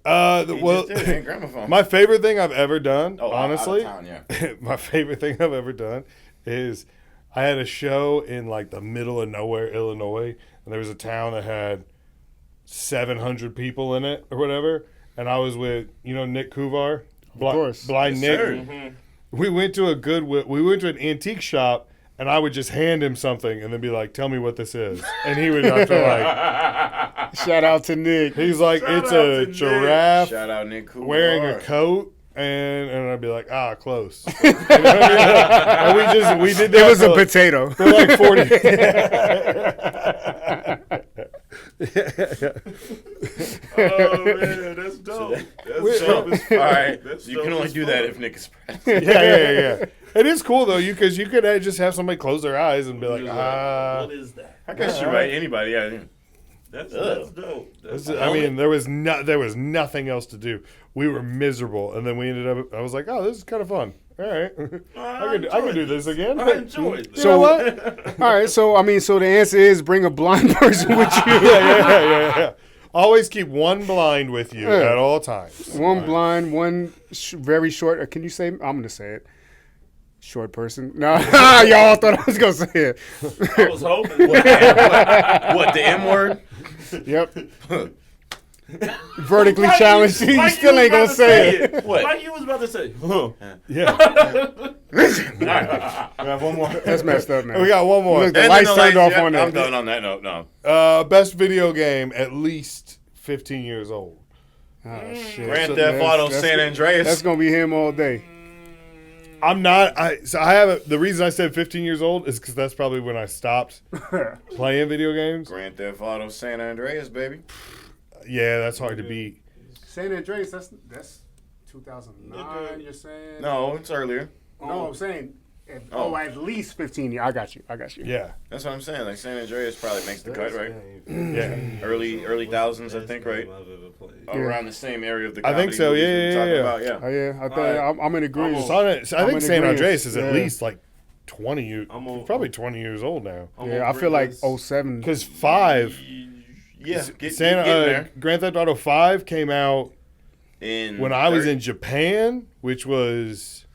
Well, Just did it, gramophone. my favorite thing I've ever done, Oh, honestly, out of town, yeah. my favorite thing I've ever done is I had a show in like the middle of nowhere, Illinois, and there was a town that had 700 people in it or whatever, and I was with Nick Kuvar, Of course. Blind Yes, Nick. sir. Mm-hmm. We went to an antique shop. And I would just hand him something and then be like, tell me what this is. And he would have to like, Shout out to Nick. he's like, Shout it's out a to Nick. giraffe Shout out Nick Cooper. wearing a coat. And I'd be like, close. You know what I mean? And we did that. It was a for, potato. for like 40. Oh man, that's dope. That's dope. All right, That's you can dope only as do fuck. that if Nick is present. yeah. It is cool though, because you could just have somebody close their eyes and be like, What is that? I guess you're right. Anybody, yeah. That's Ugh. dope. This That's is- I mean, there was nothing else to do. We were miserable, and then we ended up. I was like, "Oh, this is kind of fun. All right, I could do this again." I enjoyed this. You know what? All right, so the answer is bring a blind person with you. yeah. Always keep one blind with you Yeah. at all times. One blind, one very short. Can you say? I'm gonna say it. Short person. No, y'all thought I was gonna say it. I was hoping. What, the M word? Yep. Vertically challenged. You still ain't gonna say it. What? Like you was about to say. Huh. Yeah. We have one more. That's messed up, man. We got one more. Look, the lights turned off on I'm that. done on that note. No. Best video game, at least 15 years old. Oh, shit. Grand Theft Auto San Andreas. That's gonna be him all day. I'm not. I have the reason I said 15 years old is because that's probably when I stopped playing video games. Grand Theft Auto San Andreas, baby. Yeah, that's hard to beat. San Andreas. That's 2009. You're saying? No, it's earlier. No, I'm saying. Oh. At least 15 years. I got you. Yeah, That's what I'm saying. Like San Andreas probably makes the cut, right? yeah. Early thousands, I think, right? Around the same area of the. I think so, comedy movies yeah, we were yeah, talking yeah. about, Oh yeah, I think Alright. I'm in agreement. I think in San agreement. Andreas is at Yeah. least like 20 years. I'm on- Probably 20 years old now. Yeah, I feel like 07. Because 5, Yeah, get there. Grand Theft Auto 5 came out when I was in Japan, which was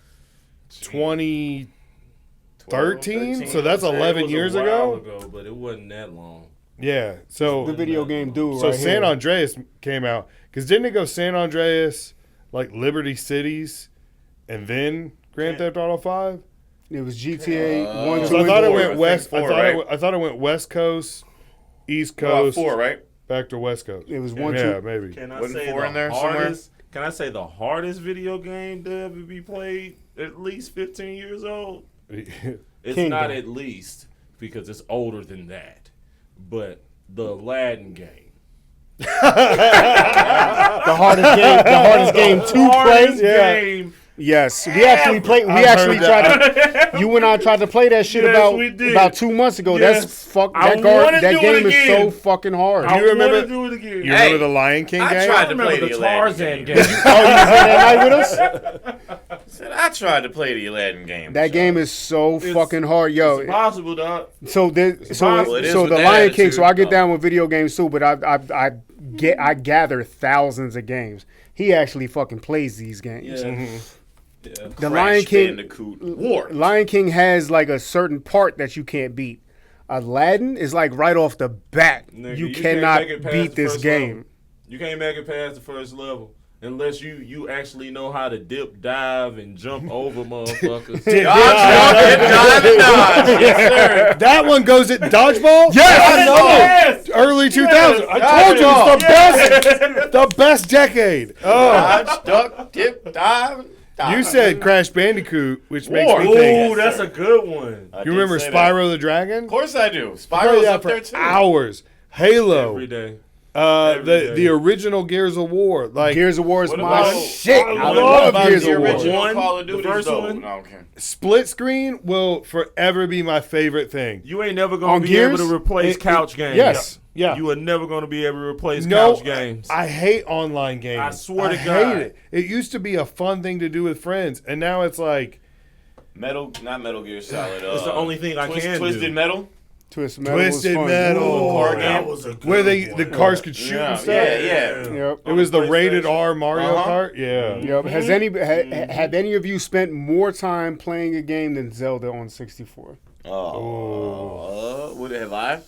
2013. 13, So that's It 11 was a years while ago. but it wasn't that long. Yeah. So the video game dude. So right San here. Andreas came out because didn't it go San Andreas, like Liberty Cities, and then Grand Theft Auto 5? It was GTA 1, 2, 'Cause I and thought it 4. went west. four, I thought right? I thought it went West Coast, East Coast, 4, right? back to West Coast. It was 1, Yeah, 2. maybe. Can I Wasn't say 4 the in there somewhere? hardest? Can I say the hardest video game to ever be played? At least 15 years old. It's Kingdom. not at least because it's older than that. But the Aladdin game. The hardest game to play. Hardest Yeah. game. Yes, we actually played. We I've actually heard tried to. You and I tried to play that shit Yes, we did. about 2 months ago. Yes. That's fuck. I That wanna do it game is again. so fucking hard. I you remember- want to do it again. You remember the Lion King I game? tried I to remember play the the Aladdin Tarzan game. game. Oh, you said that night with us? I tried to play the Aladdin game. That game is so fucking hard, yo. It's possible, dog. So Well, it is so with the that Lion King. attitude, So I get though. down with video games too, but I gather thousands of games. He actually fucking plays these games. Yeah. The Lion King. Bandicoot War. Lion King has like a certain part that you can't beat. Aladdin is like right off the bat. Nigga, you you can't cannot make it past beat the this first game. level. You can't make it past the first level unless you actually know how to dip, dive, and jump over motherfuckers. Yes, That one goes at dodgeball? Yes! Early 2000s. I told you it's the best decade. Oh, Dodge, duck, dip, dive. you said Crash Bandicoot, which makes me Ooh, think. that's a good one. You remember Spyro the Dragon? Of course I do. Played Spyro's that up for there too. hours. Halo. Every day. The day. original Gears of War. Like Gears of War is What my about- shit. I I love love Gears the of War. original One, Call of the Duty first though. one? No, okay. split screen will forever be my favorite thing. You ain't never gonna On be Gears? able to replace couch games. Yes. Yeah. You are never gonna be able to replace No, couch games. I hate online games. I swear to hate God. it. It used to be a fun thing to do with friends, and now it's like Not Metal Gear Solid. It's the only thing I can Twisted do. Metal. Twisted Metal was Twisted fun. Metal. Car that game. was a good where the one. cars could shoot Yeah, and stuff. yeah. Yep. It was the On rated PlayStation. R Mario Uh-huh. Kart. Yeah. Yep. Has have any of you spent more time playing a game than Zelda on 64? Would have I?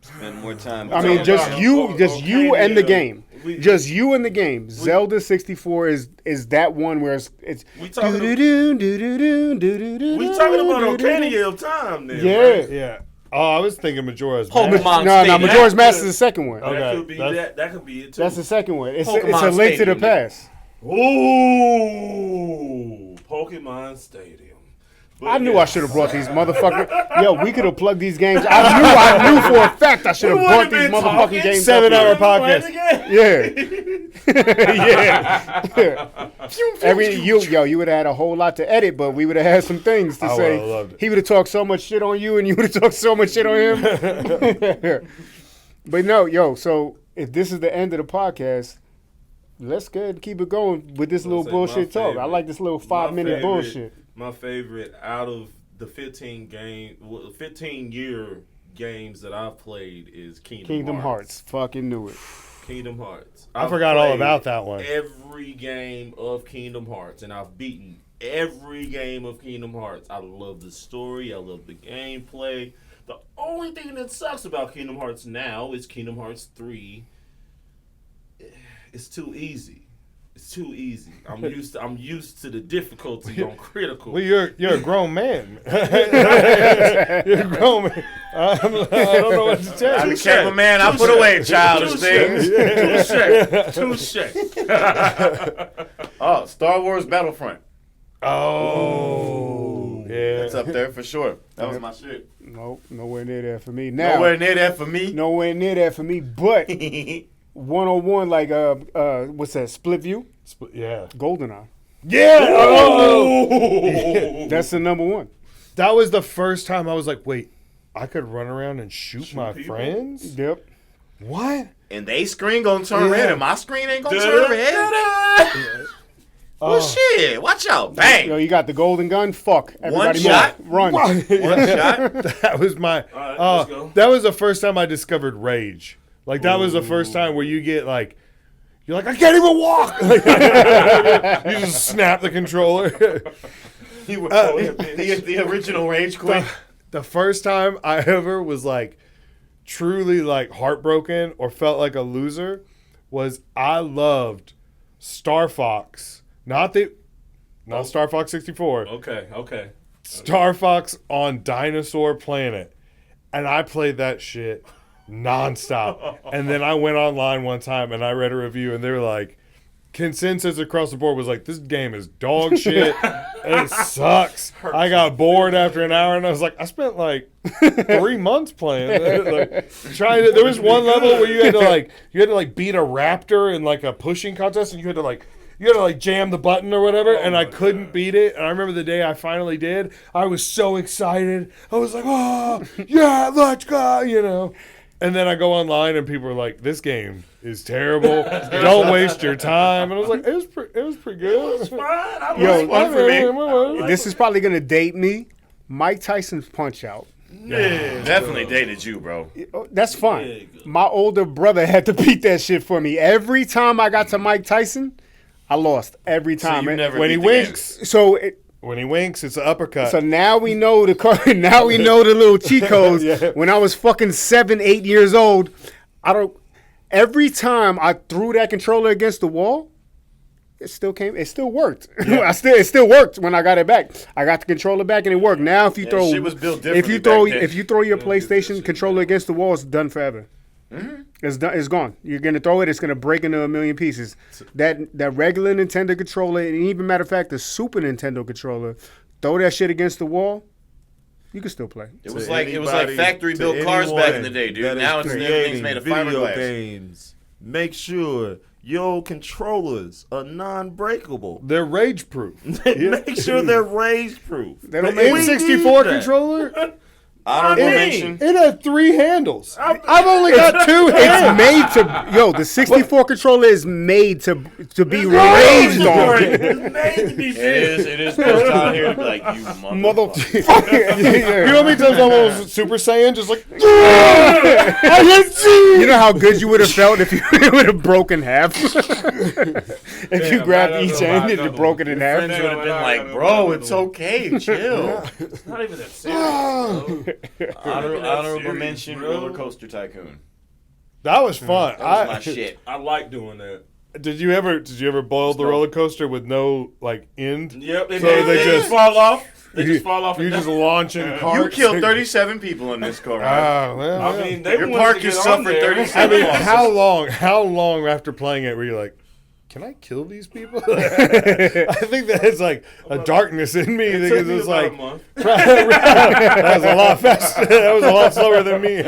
Spend more time. I mean, just about- you okay, and the yeah. game. We- Just you and the game. Zelda 64 is that one where it's We talking, do-do-do-do-do-do-do-do-do. we talking about Ocarina of Time then. Yeah. Right? Yeah. Oh, I was thinking Majora's Pokemon Mask. No, Stadium. Majora's Mask is the second one. Okay, That could be that's- that could be it too. That's the second one. It's a Pokemon Link to the Stadium. Past. Ooh, Pokemon Stadium. But I knew yeah. I should have brought these motherfuckers. Yo, we could have plugged these games. I knew for a fact I should have We brought would've these been motherfucking talking games. 7 up hour here. podcast. Yeah. You would have had a whole lot to edit, but we would have had some things to I say. would've loved it. He would have talked so much shit on you, and you would have talked so much shit on him. But no, so if this is the end of the podcast, let's go ahead and keep it going with this little say bullshit my talk. I favorite- like this little my 5-minute favorite- bullshit. My favorite out of the 15 year games that I've played is Kingdom Hearts. Fucking knew it. Kingdom Hearts. I I've forgot all played about that one. Every game of Kingdom Hearts, and I've beaten every game of Kingdom Hearts. I love the story. I love the gameplay. The only thing that sucks about Kingdom Hearts now is Kingdom Hearts 3. It's too easy. It's too easy. I'm used to the difficulty on critical. Well, you're a grown man. You're a grown man. I don't know what to tell I you. became a man. I put away childish things. Touche. Oh, Star Wars Battlefront. Oh, yeah. It's up there for sure. That was my shit. Nope, nowhere near that for me. Now, Nowhere near that for me. nowhere near that for me. But 101, like what's that? Split View, Yeah. GoldenEye. Yeah. Oh. That's the number one. That was the first time I was like, wait, I could run around and shoot my people? friends? Yep. What? And they screen gonna turn Yeah. red, and my screen ain't gonna turn red. Well, shit. Watch out. Bang. Yo, you got the golden gun. Fuck. Everybody shot. move. Run. One shot. That was my. All right, let's go. That was the first time I discovered rage. Like that was the first time where you get like, you're like, I can't even walk. Like, you just snap the controller. The original rage quit. The first time I ever was like truly like heartbroken or felt like a loser was I loved Star Fox. Not Star Fox 64. Okay. Star Fox on Dinosaur Planet. And I played that shit nonstop. And then I went online one time and I read a review and they were like, consensus across the board was like, this game is dog shit. It sucks. I got bored after an hour and I was like, I spent like 3 months playing that. Like, trying to, there was one level where you had to beat a raptor in like a pushing contest and you had to jam the button or whatever, and I couldn't beat it. And I remember the day I finally did, I was so excited. I was like, oh, yeah, let's go, you know. And then I go online and people are like, this game is terrible. Don't waste your time. And I was like, it was pretty good. It's fine. I Yo, like one it. for me. This is probably gonna date me. Mike Tyson's Punch Out. Yeah, Definitely dated you, bro. That's fine. My older brother had to beat that shit for me. Every time I got to Mike Tyson, I lost every So time. you never When beat he the winks, when he winks, it's an uppercut. So now we know the little cheat codes. Yeah. When I was fucking 7, 8 years old, every time I threw that controller against the wall, it still worked. Yeah. It still worked when I got it back. I got the controller back and it worked. Now if you throw shit was built differently back then. if you throw your PlayStation controller against the wall, it's done forever. Mm-hmm. It's done. It's gone. You're gonna throw it. It's gonna break into a million pieces. That regular Nintendo controller, and even matter of fact, the Super Nintendo controller, throw that shit against the wall, you can still play. It was like factory built cars back in the day, dude. Now everything's made of video fiberglass. games. Make sure your controllers are non-breakable. They're rage proof. Make sure they're rage proof. They don't The make N64 controller, Honorable mention. it had 3 handles. I've only got 2 hands. It's made to the 64 controller is made to be raged on. It's made to be It is built out here to be like, you motherfucker. You know how many times I was Super Saiyan just like, You know how good you would have felt if you would have broken half. If you grabbed each end and you broke it in half. Friends would have been like, bro, it's okay, chill. It's not even that serious. Honorable mention, Roller Coaster Tycoon. that was fun. That was my shit. I like doing that. Did you ever boil the roller coaster with no like end? Yep. So they just fall off. They just fall off. You and just down. launching You carts. killed 37 people in this car. Right? Well, I yeah. mean, they Your wanted park to has get on suffered there. 37 I mean, losses. how long after playing it were you like, can I kill these people? I think that's like a darkness in me It because took me it's about like a month. that was a lot faster. That was a lot slower than me.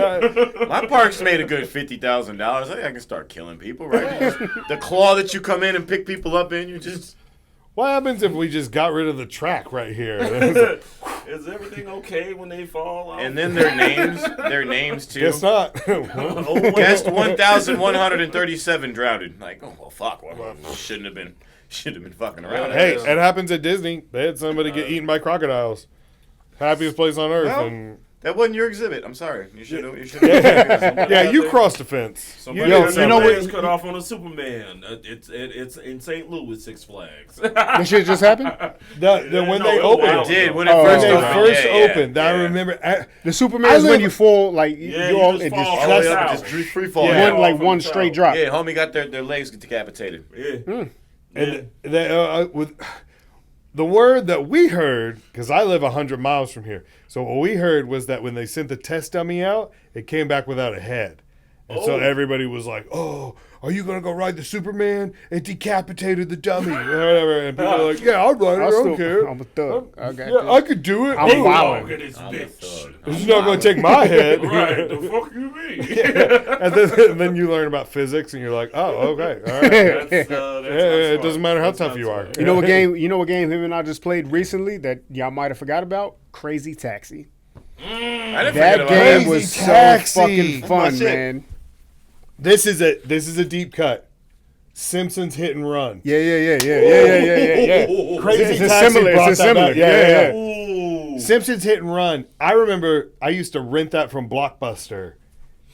My park's made a good $50,000. I think I can start killing people, right? The claw that you come in and pick people up in, you just... What happens if we just got rid of the track right here? Is everything okay when they fall off? And then their names too. Guess not. Guest 1,137 drowned. Like, oh well, fuck. Well, shouldn't have been fucking around. Hey, it happens at Disney. They had somebody get eaten by crocodiles. Happiest place on earth. Well, And That wasn't your exhibit. I'm sorry. You should. Yeah, you crossed the fence. Somebody Yo, got you their know what- legs cut off on a Superman. It's in St. Louis, Six Flags. This shit just happened. When No, they it opened, was. It did when Oh, it when first they opened. first Yeah, opened, I yeah. remember. The Superman I is when live- you fall like Yeah, you you all just it fall just all that's the way not- out. Just free fall. Yeah. one like Off on one the straight top. drop. Yeah, homie got their legs decapitated. Yeah. And with the word that we heard, because I live 100 miles from here, so what we heard was that when they sent the test dummy out, it came back without a head. And so Oh. everybody was like, "Oh, are you gonna go ride the Superman? It decapitated the dummy, or whatever." And people were like, "Yeah, I'll ride it. I don't care. I'm a thug. I got Yeah, this. I could do it. I'm Oh, wild. Look at this I'm a bitch. thug. It's not gonna take my head." Right, the fuck you mean? And then you learn about physics, and you're like, "Oh, okay, all right." That's It doesn't matter how tough you are. You know what game? You know what game him and I just played recently that y'all might have forgot about? Crazy Taxi. I didn't forget That about game Crazy was Taxi. so fucking my fun, shit. man. This is a deep cut. Simpsons Hit and Run. Yeah. Crazy It's a Taxi similar. brought It's a that similar. back. Yeah. Ooh. Simpsons Hit and Run. I remember I used to rent that from Blockbuster,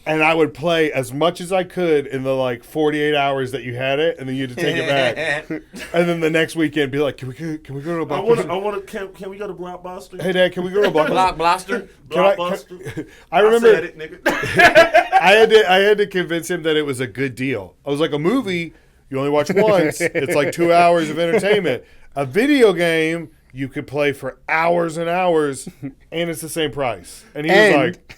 and I would play as much as I could in the like 48 hours that you had it, and then you had to take it back. And then the next weekend, be like, "Can we go to I Blockbuster? want to. Can we go to Blockbuster? Hey, Dad, can we go to Blockbuster?" Blockbuster. Blockbuster. I remember said it, nigga. I had to convince him that it was a good deal. I was like, a movie you only watch once. It's like 2 hours of entertainment. A video game you could play for hours and hours, and it's the same price. And he was And- like,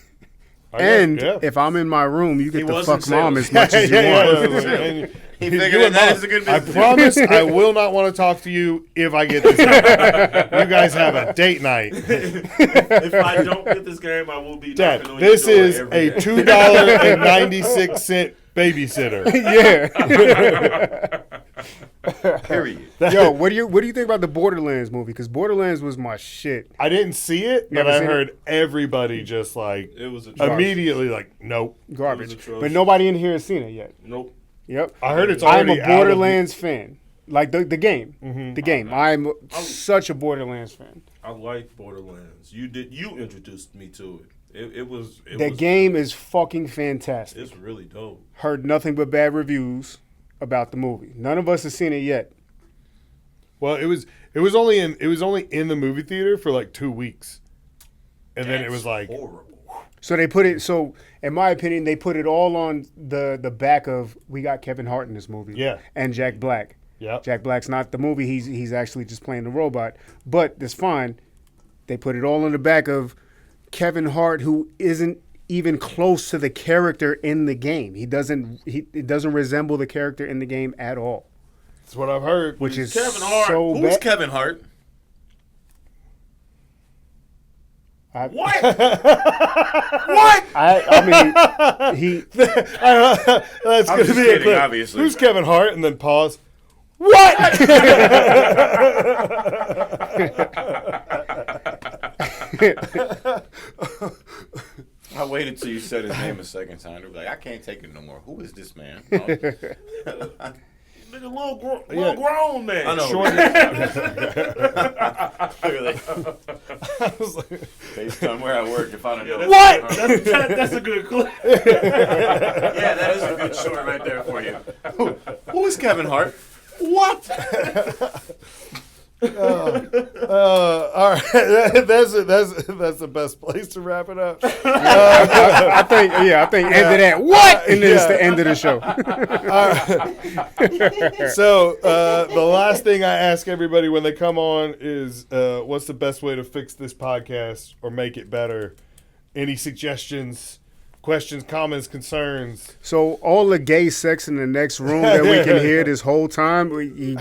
And yeah. if I'm in my room, you get to wasn't fuck mom sales. as much as you want. And He you figured and that Mom, is a good I business. promise I will not want to talk to you if I get this game. You guys have a date night. If I don't get this game, I will be Dad, knocking on this your door is every a day. $2.96 babysitter. Yeah. Period. Yo, what do you think about the Borderlands movie? Because Borderlands was my shit. I didn't see it, but Never I seen heard everybody just like It was a immediately like, nope. Garbage. atrocious. But nobody in here has seen it yet. Nope. Yep. I heard it's I'm already a out of Borderlands fan. Like the game. The game. I'm such a Borderlands fan. I like Borderlands. You introduced me to it. It was The game is fucking fantastic. It's really dope. Heard nothing but bad reviews about the movie. None of us have seen it yet. Well, it was only in the movie theater for like 2 weeks, and then it was like, Horrible. So they put it. So in my opinion, they put it all on the back of we got Kevin Hart in this movie. Yeah. And Jack Black. Yep. Jack Black's not the movie. He's actually just playing the robot. But that's fine. They put it all on the back of Kevin Hart, who isn't even close to the character in the game. It doesn't resemble the character in the game at all. that's what I've heard. Which is Kevin Hart. so Who's bad. Kevin Hart? What? I mean, he. That's I'm gonna just be a kidding, clip. obviously. Who's Kevin Hart? And then pause. What? I waited till you said his name a second time. They were like, I can't take it no more. Who is this man? Oh. Nigga, little grown man. I know. Short- FaceTime where I work if I don't know. What? That's a good clip. Yeah, that is a good short right there for you. Who is Kevin Hart? What? All right, that's the best place to wrap it up. I think end of that. What? And then it's the end of the show. So the last thing I ask everybody when they come on is, what's the best way to fix this podcast or make it better? Any suggestions, questions, comments, concerns? So all the gay sex in the next room that we can hear this whole time, you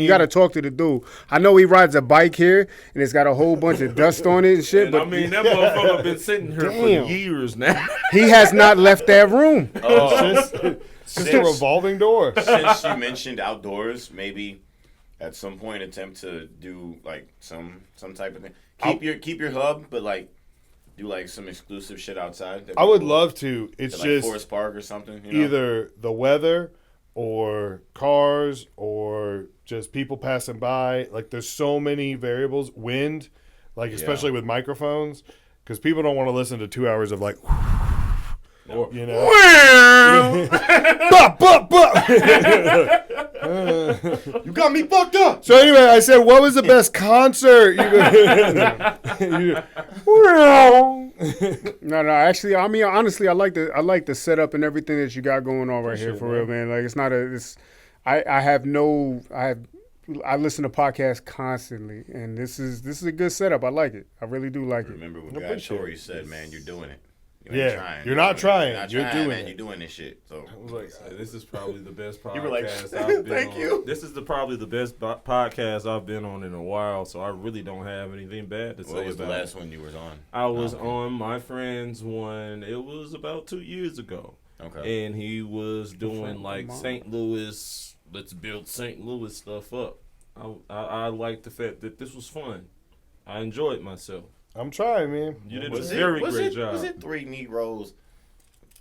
got to talk to the dude. I know he rides a bike here and it's got a whole bunch of dust on it and shit, And but I mean, that motherfucker been sitting here Damn. for years now. he has not left that room. It's just a revolving door. Since you mentioned outdoors, maybe at some point attempt to do like some type of thing. Keep your hub, but like do like some exclusive shit outside. That'd be I would cool. love to. It's To, like just Forest Park or something. You know? either the weather or cars or just people passing by. Like there's so many variables. Wind, like especially with microphones. because people don't want to listen to 2 hours of like, Or, you know, You got me fucked up. So anyway, I said, what was the best concert? No. Actually, I mean, honestly, I like the setup and everything that you got going on right here for real, man. Like, it's not a. It's. I listen to podcasts constantly, and this is a good setup. I like it. I really do like it. Remember what Guy Tori said, man, you're doing it. You Yeah, ain't trying. you're not trying. You're You're doing man. it. You're doing this shit. So I was like, this is probably the best podcast You were like, I've been "Thank on. you." This is probably the best podcast I've been on in a while, so I really don't have anything bad to say what was the about last it. one you was on? I was on my friend's one. It was about 2 years ago. Okay. And he was doing like St. Louis, let's build St. Louis stuff up. I like the fact that this was fun. I enjoyed myself. I'm trying, man. You did a Was very it, great job. Was it 3 Negroes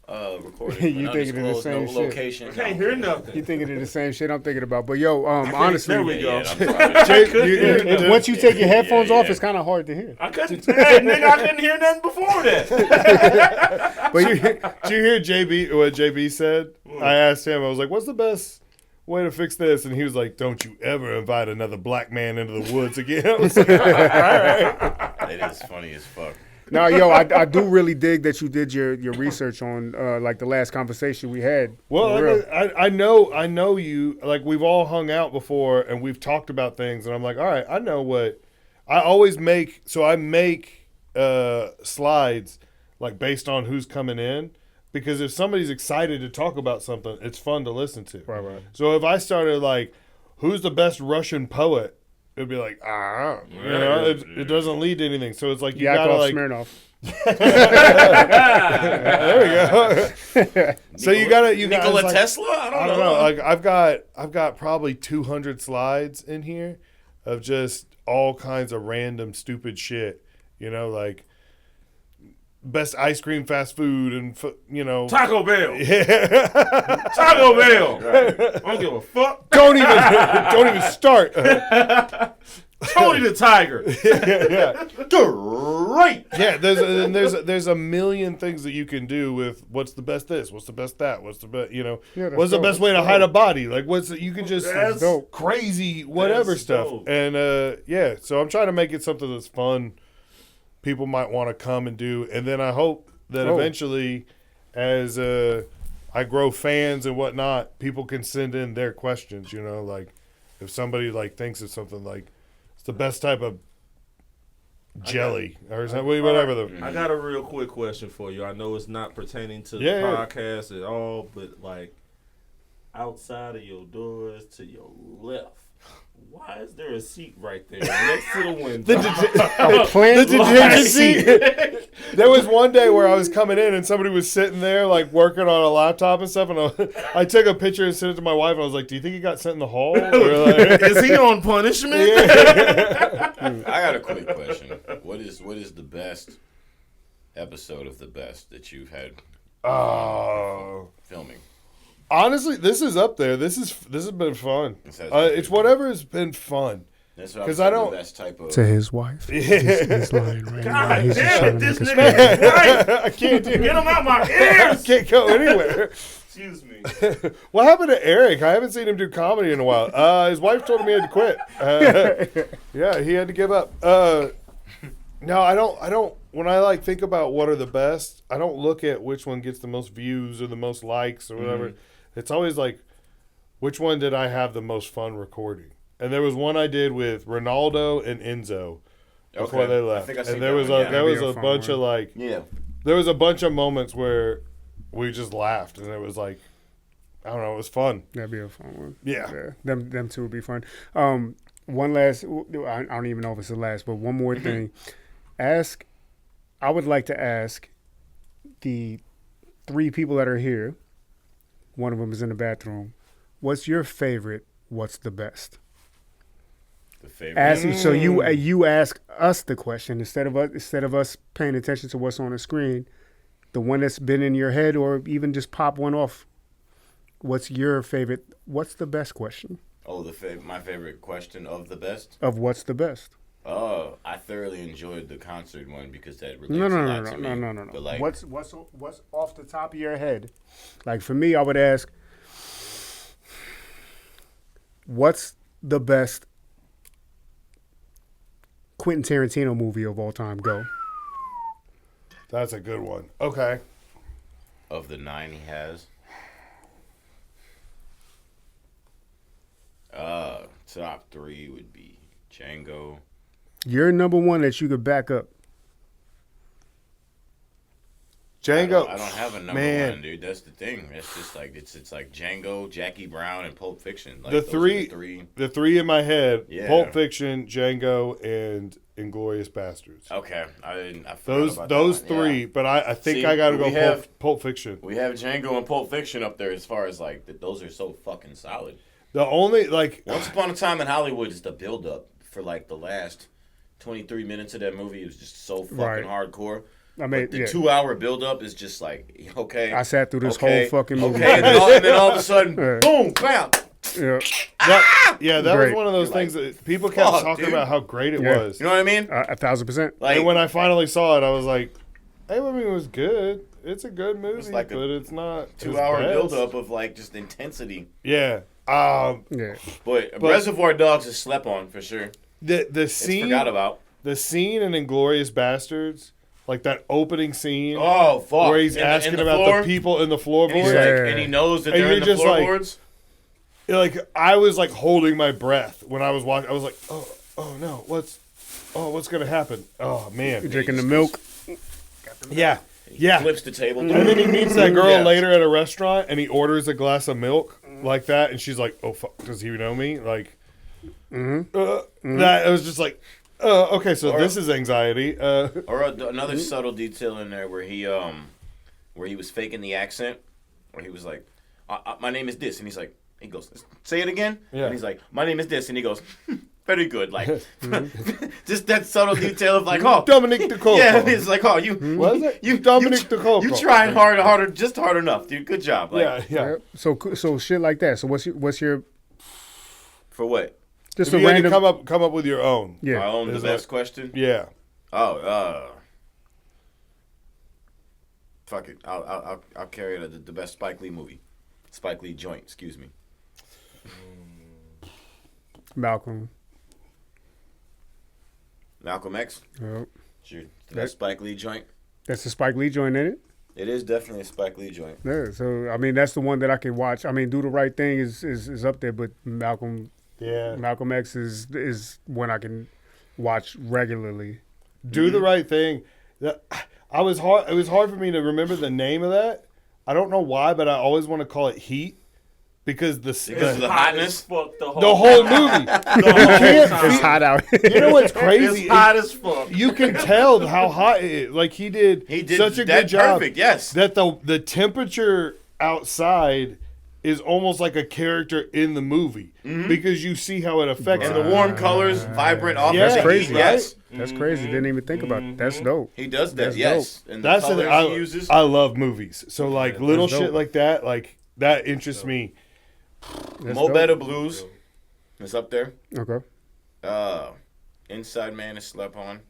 recorded? You in thinking of the undisclosed same shit. location? I can't hear nothing. You thinking of the same shit I'm thinking about? But yo, honestly, There we go. Yeah, I'm sorry. and once you take your headphones Yeah, off, yeah. it's kind of hard to hear. I couldn't, hey, nigga, I couldn't hear nothing before that. But did you hear JB what JB said? I asked him. I was like, "What's the best way to fix this?" And he was like, "Don't you ever invite another black man into the woods again." I was like, all right. It is funny as fuck. No, yo, I do really dig that you did your research on like the last conversation we had. Well, For real. I know you. Like, we've all hung out before and we've talked about things, and I'm like, all right, I know what. I always make. So I make slides like based on who's coming in. Because if somebody's excited to talk about something, it's fun to listen to. Right. So if I started like, who's the best Russian poet? It'd be like, you know, it doesn't lead to anything. So it's like you gotta Yakov like, Smirnoff. there we go. So you got Nikola like, Tesla? I don't know. Like I've got probably 200 slides in here of just all kinds of random stupid shit. You know, like best ice cream fast food and you know Taco Bell. Yeah. Taco Bell. I don't give a fuck. don't even start. Tony the Tiger. yeah. Great. Yeah, there's a million things that you can do with what's the best this, what's the best that, what's the best, you know, Yeah, that's what's the dope. best way to hide a body, like you can just That's dope. crazy whatever That's stuff, dope. and yeah, so I'm trying to make it something that's fun, people might want to come and do, and then I hope that eventually, as I grow fans and whatnot, people can send in their questions, you know, like if somebody like thinks it's something like it's the best type of jelly or something, whatever. I got a real quick question for you. I know it's not pertaining to Yeah, the yeah. podcast at all, but like outside of your doors to your left, why is there a seat right there next to the window? The detention seat. There was one day where I was coming in and somebody was sitting there like working on a laptop and stuff, and I took a picture and sent it to my wife. And I was like, "Do you think he got sent in the hall?" Like, Is he on punishment? I got a quick question. What is the best episode of the best that you've had filming? Honestly, this is up there. This has been fun. It's whatever has been fun. That's what 'Cause I'm I saying, don't- the best type of. To his wife. He's lying right now. God He's just damn trying it, to this make us nigga is right. I can't do. Get him out my I ears. can't go anywhere. Excuse me. What happened to Eric? I haven't seen him do comedy in a while. His wife told him he had to quit. Yeah, he had to give up. No, I don't. When I like think about what are the best, I don't look at which one gets the most views or the most likes or whatever. It's always like, which one did I have the most fun recording? And there was one I did with Ronaldo and Enzo before they left. I think I and seen there that was one, a yeah. there was That'd be a a fun bunch one. of like Yeah. there was a bunch of moments where we just laughed and it was like, I don't know, it was fun. That'd be a fun one. Yeah. Them two would be fun. One last, I don't even know if it's the last, but one more thing. I would like to ask the 3 people that are here, one of them is in the bathroom, what's your favorite, what's the best? The favorite. So you ask us the question instead of us paying attention to what's on the screen, the one that's been in your head, or even just pop one off. What's your favorite? What's the best question Oh, my favorite question of the best. of what's the best? I thoroughly enjoyed the concert one because that relates No, a no, lot no, to no, me. no, no, no. But like, What's off the top of your head? Like for me, I would ask, what's the best Quentin Tarantino movie of all time? Go. That's a good one. Okay. of the 9 he has, top 3 would be Django. Your number one that you could back up. Django. I don't have a number man. one, dude. That's the thing. That's just like it's like Django, Jackie Brown, and Pulp Fiction. Like, The those are three, the three in my head: Yeah. Pulp Fiction, Django, and Inglorious Bastards. Okay, I forgot Those about those that one. three, Yeah. but I think See, I got to we go have- Pulp Fiction. We have Django and Pulp Fiction up there as far as like those are so fucking solid. The only like Once Upon a Time in Hollywood is the build up for like the last 23 minutes of that movie. It was just so fucking Right. hardcore. I mean, But the yeah. 2-hour build up is just like okay. I sat through this okay, whole fucking movie. Okay, and then all of a sudden, Yeah. boom, bam. Yeah. that was Great. one of those You're things that people kept fuck, talking dude. about how great it Yeah. was. You know what I mean? 1,000%. Like And when I finally saw it, I was like, "Hey, I mean, it was good. It's a good movie, like a but it's not his 2-hour best." build up of like just intensity. Yeah. Yeah. But Reservoir Dogs is slept on for sure. The It's scene forgot about. the scene in Inglorious Bastards, like that opening scene Oh fuck! where he's In the- asking in the about floor, the people in the and, he's floorboard. like, Yeah. and he knows that And they're you're in the just like- floorboards. Like I was like holding my breath when I was watching. I was like, oh no, what's gonna happen? Oh man, You're drinking the milk. yeah, yeah. Flips the table. And then he meets that girl Yeah. later at a restaurant, and he orders a glass of milk like that, and she's like, "Oh fuck, does he know me?" Like, that it was just like, okay, so this is anxiety. Or another subtle detail in there where he was faking the accent, where he was like, "My name is this," and he goes, "Say it again," Yeah. and he's like, "My name is this," and he goes, "Very good," like just that subtle detail of like, "Oh, Dominic DeCoco. yeah," it's like, "Oh, you, What is it? you, Dominic you, DeCoco. you trying harder, just hard enough, dude. Good job." Like, Yeah, yeah. So shit like that. So what's your for what? just If a you had to random come up with your own. My yeah. own the Is best that- question. Yeah. Oh, fuck it. I'll carry it. The best Spike Lee movie, Spike Lee joint. Excuse me. Malcolm. Malcolm X. Yep. Sure. That Spike Lee joint. That's the Spike Lee joint in it. It is definitely a Spike Lee joint. Yeah. So I mean that's the one that I can watch. I mean Do the Right Thing is up there, but Malcolm Yeah. X is one I can watch regularly. Do the right thing. It was hard for me to remember the name of that. I don't know why, but I always want to call it Heat because Because of the Hot hotness. as fuck the the whole movie. the whole can't time. It's hot out. You know what's crazy? It's hot as fuck. You can tell how hot it is. Like he did such a that good job perfect. Yes. that the temperature outside is almost like a character in the movie because you see how it affects And him. the warm colors, vibrant off. Yeah. That's Heat, crazy. Yes. That's crazy. Didn't even think about it. That's dope. He does that. That's Yes. And the That's colors the, he uses. I love movies. So like little That's shit dope. like that interests me. That's Mo dope. Better Blues is up there. Okay. Inside Man is slept on.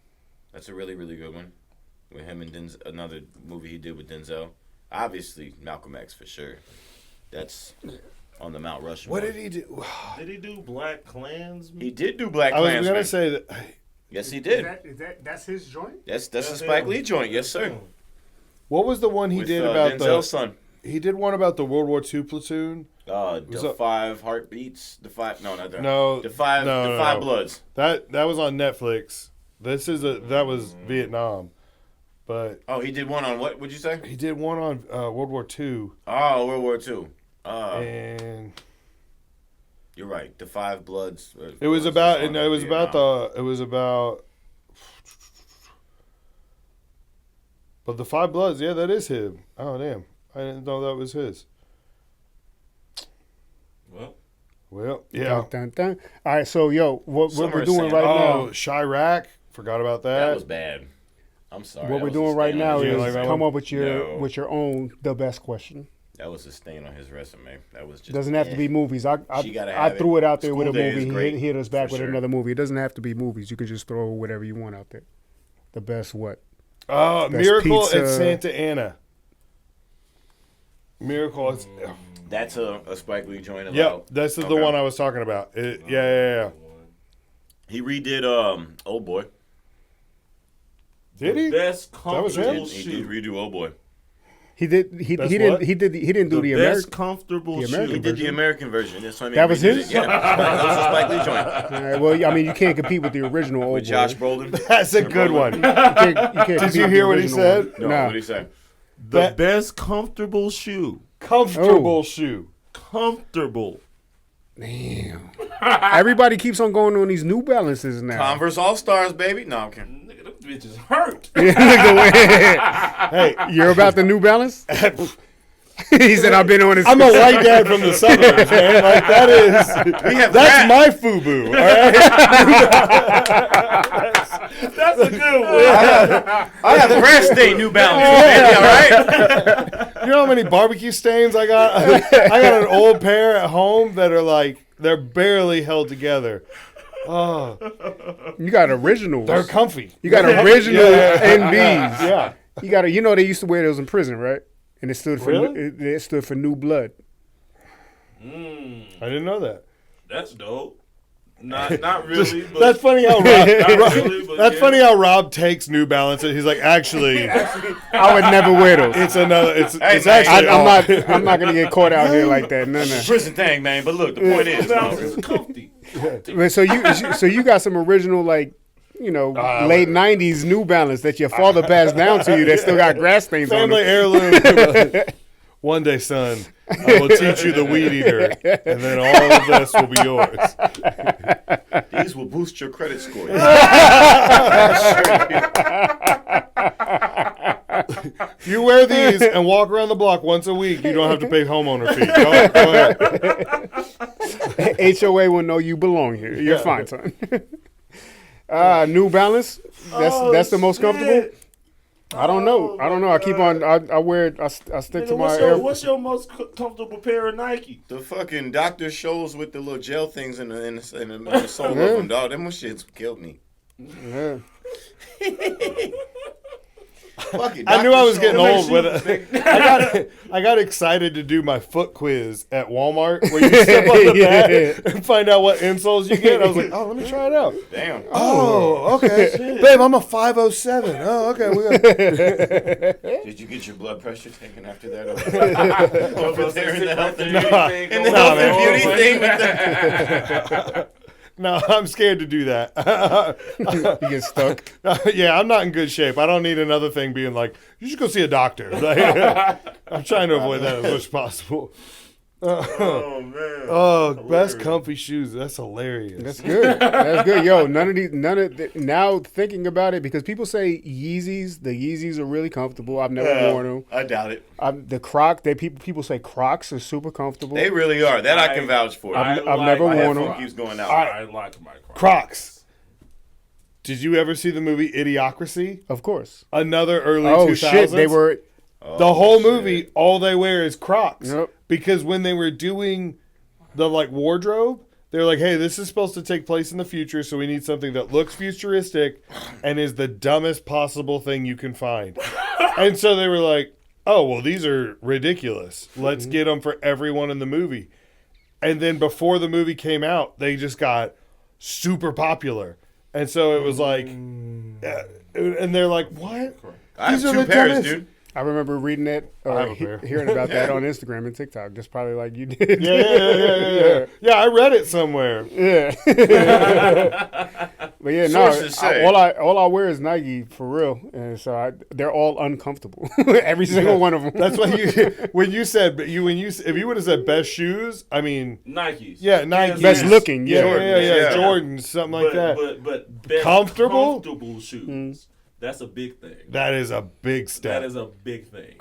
That's a really, really good one. With him and Denzel, another movie he did with Denzel. Obviously, Malcolm X for sure. That's on the Mount Rushmore. What did he do? Did he do Black Klansman? He did do Black I was Klansman. gonna say that. Yes, he did. That's his joint? That's a That's Spike him. Lee joint. Yes, sir. What was the one he With, did about Denzel's son. He did one about the World War II platoon. The that- 5 heartbeats. The 5. No, not that. No, The 5. no, the no, 5 no. bloods. That was on Netflix. That was Vietnam, but Oh, he did one on what? Would you say? he did one on World War II, Oh, World War II. and You're right. The 5 bloods. it was about But the Five Bloods, yeah, that is him. Oh damn, I didn't know that was his. Well, yeah. Dun, dun, dun. All right, so what we're Summer doing Sam. right Oh, now, Chirac, forgot about That that. was bad. I'm sorry. what that we're was doing a right stand now on the You is like that come one? up with No. your own the best question. That was a stain on his resume. That was just Doesn't have to be movies. She gotta I have threw it out there School with a Day is movie. great, He hit us back for with sure. another movie. It doesn't have to be movies. You can just throw whatever you want out there. The best what? Oh, Best Miracle pizza. at Santa Ana. Miracle. That's a Spike Lee joint. Yep, About. this is the Okay. one I was talking about. Yeah. He redid Old Boy. Did he? Best That was him? comfortable He shoe. did redo Old Boy. He did. He Best didn't. what? He did. He didn't do the best American. comfortable the shoe. American He did the version. American version. That's what I mean. That was Redid his? it. Yeah, that was a Spike Lee joint All right, well, I mean, you can't compete with the original Old with Boy. Josh Brolin. That's a good one. You can't Did compete you with hear the what he original said? one. No, Nah. what did he say? The That- best comfortable shoe. Comfortable Oh. shoe. Comfortable. Damn. Everybody keeps on going on these New Balances now. Converse All Stars, baby. No, I'm kidding. Nigga, them bitches hurt. Hey, You're about the New Balance? He said, I've been on his. I'm a white dad from the suburbs, man. Like that is. We have That's that. my FUBU. All right. That's a good one. I have grass stain New Balance, baby. All right. You know how many barbecue stains I got? I got an old pair at home that are like they're barely held together. Oh, You got originals. they're comfy. You got original Yeah. NBs. Yeah. You got you know they used to wear those in prison, right? And it stood for Really? it stood for new blood. I didn't know that. That's dope. Not really. But That's funny how Rob. Not really, but That's yeah. funny how Rob takes New Balance and he's like, actually, I would never wear those. it's another. It's Hey, it's man. actually. I'm not. I'm not gonna get caught out here like that. No, no. Prison thing, man. But look, the point is, Balance is comfy. But so you got some original like late '90s New Balance that your father passed down to you that still got grass stains on Family them. heirloom. One day, son, I will teach you the weed eater, and then all of this will be yours. these will boost your credit score. If you wear these and walk around the block once a week, you don't have to pay homeowner fee. Go ahead. HOA will know you belong here. You're fine, son. New Balance. That's the most comfortable. I don't know. I keep on. I wear it. I stick to my Air. What's your most comfortable pair of Nike? The fucking doctor shows with the little gel things in the sole of them, dog. Them shits killed me. Yeah. Fuck it, I knew I was getting Dr. old with it. I got excited to do my foot quiz at Walmart where you step on the bed and find out what insoles you get. I was like, oh, let me try it out. Damn. Oh, okay. Babe, I'm a 507. Oh, okay. We got Did you get your blood pressure taken after that? Over there in the health and beauty No, in the health man. and beauty thing. With the, No, I'm scared to do that. You get stuck. Yeah, I'm not in good shape. I don't need another thing being like, you should go see a doctor. Like, I'm trying to avoid that as much as possible. Oh man. Oh, best comfy shoes. That's hilarious. That's good. That's good. Yo, now thinking about it, because people say Yeezys, the Yeezys are really comfortable. I've never worn them. I doubt it. The Croc, people say Crocs are super comfortable. They really are. That I can vouch for. I've never My worn headphone them. keeps going out. I like my Crocs. Did you ever see the movie Idiocracy? Of course. Another early Oh 2000s. shit, they were. The whole movie, all they wear is Crocs. Yep. Because when they were doing the wardrobe, they're like, hey, this is supposed to take place in the future, so we need something that looks futuristic and is the dumbest possible thing you can find. And so they were like, oh, well, these are ridiculous. Let's get them for everyone in the movie. And then before the movie came out, they just got super popular. And so it was like, and they're like, what? I have These are two the pairs, dumbest- dude. I remember reading that I or have a pair. hearing about that on Instagram and TikTok, just probably like you did. Yeah. Yeah, I read it somewhere. Yeah. But yeah, Sources say. all I wear is Nike for real, and so they're all uncomfortable. Every single one of them. That's why when you said if you would have said best shoes, I mean, Nikes. yeah, Nike, Best looking, yeah. yeah, Yeah. Jordans, something like that. But best Comfortable? comfortable shoes. That's a big thing. That is a big step. That is a big thing.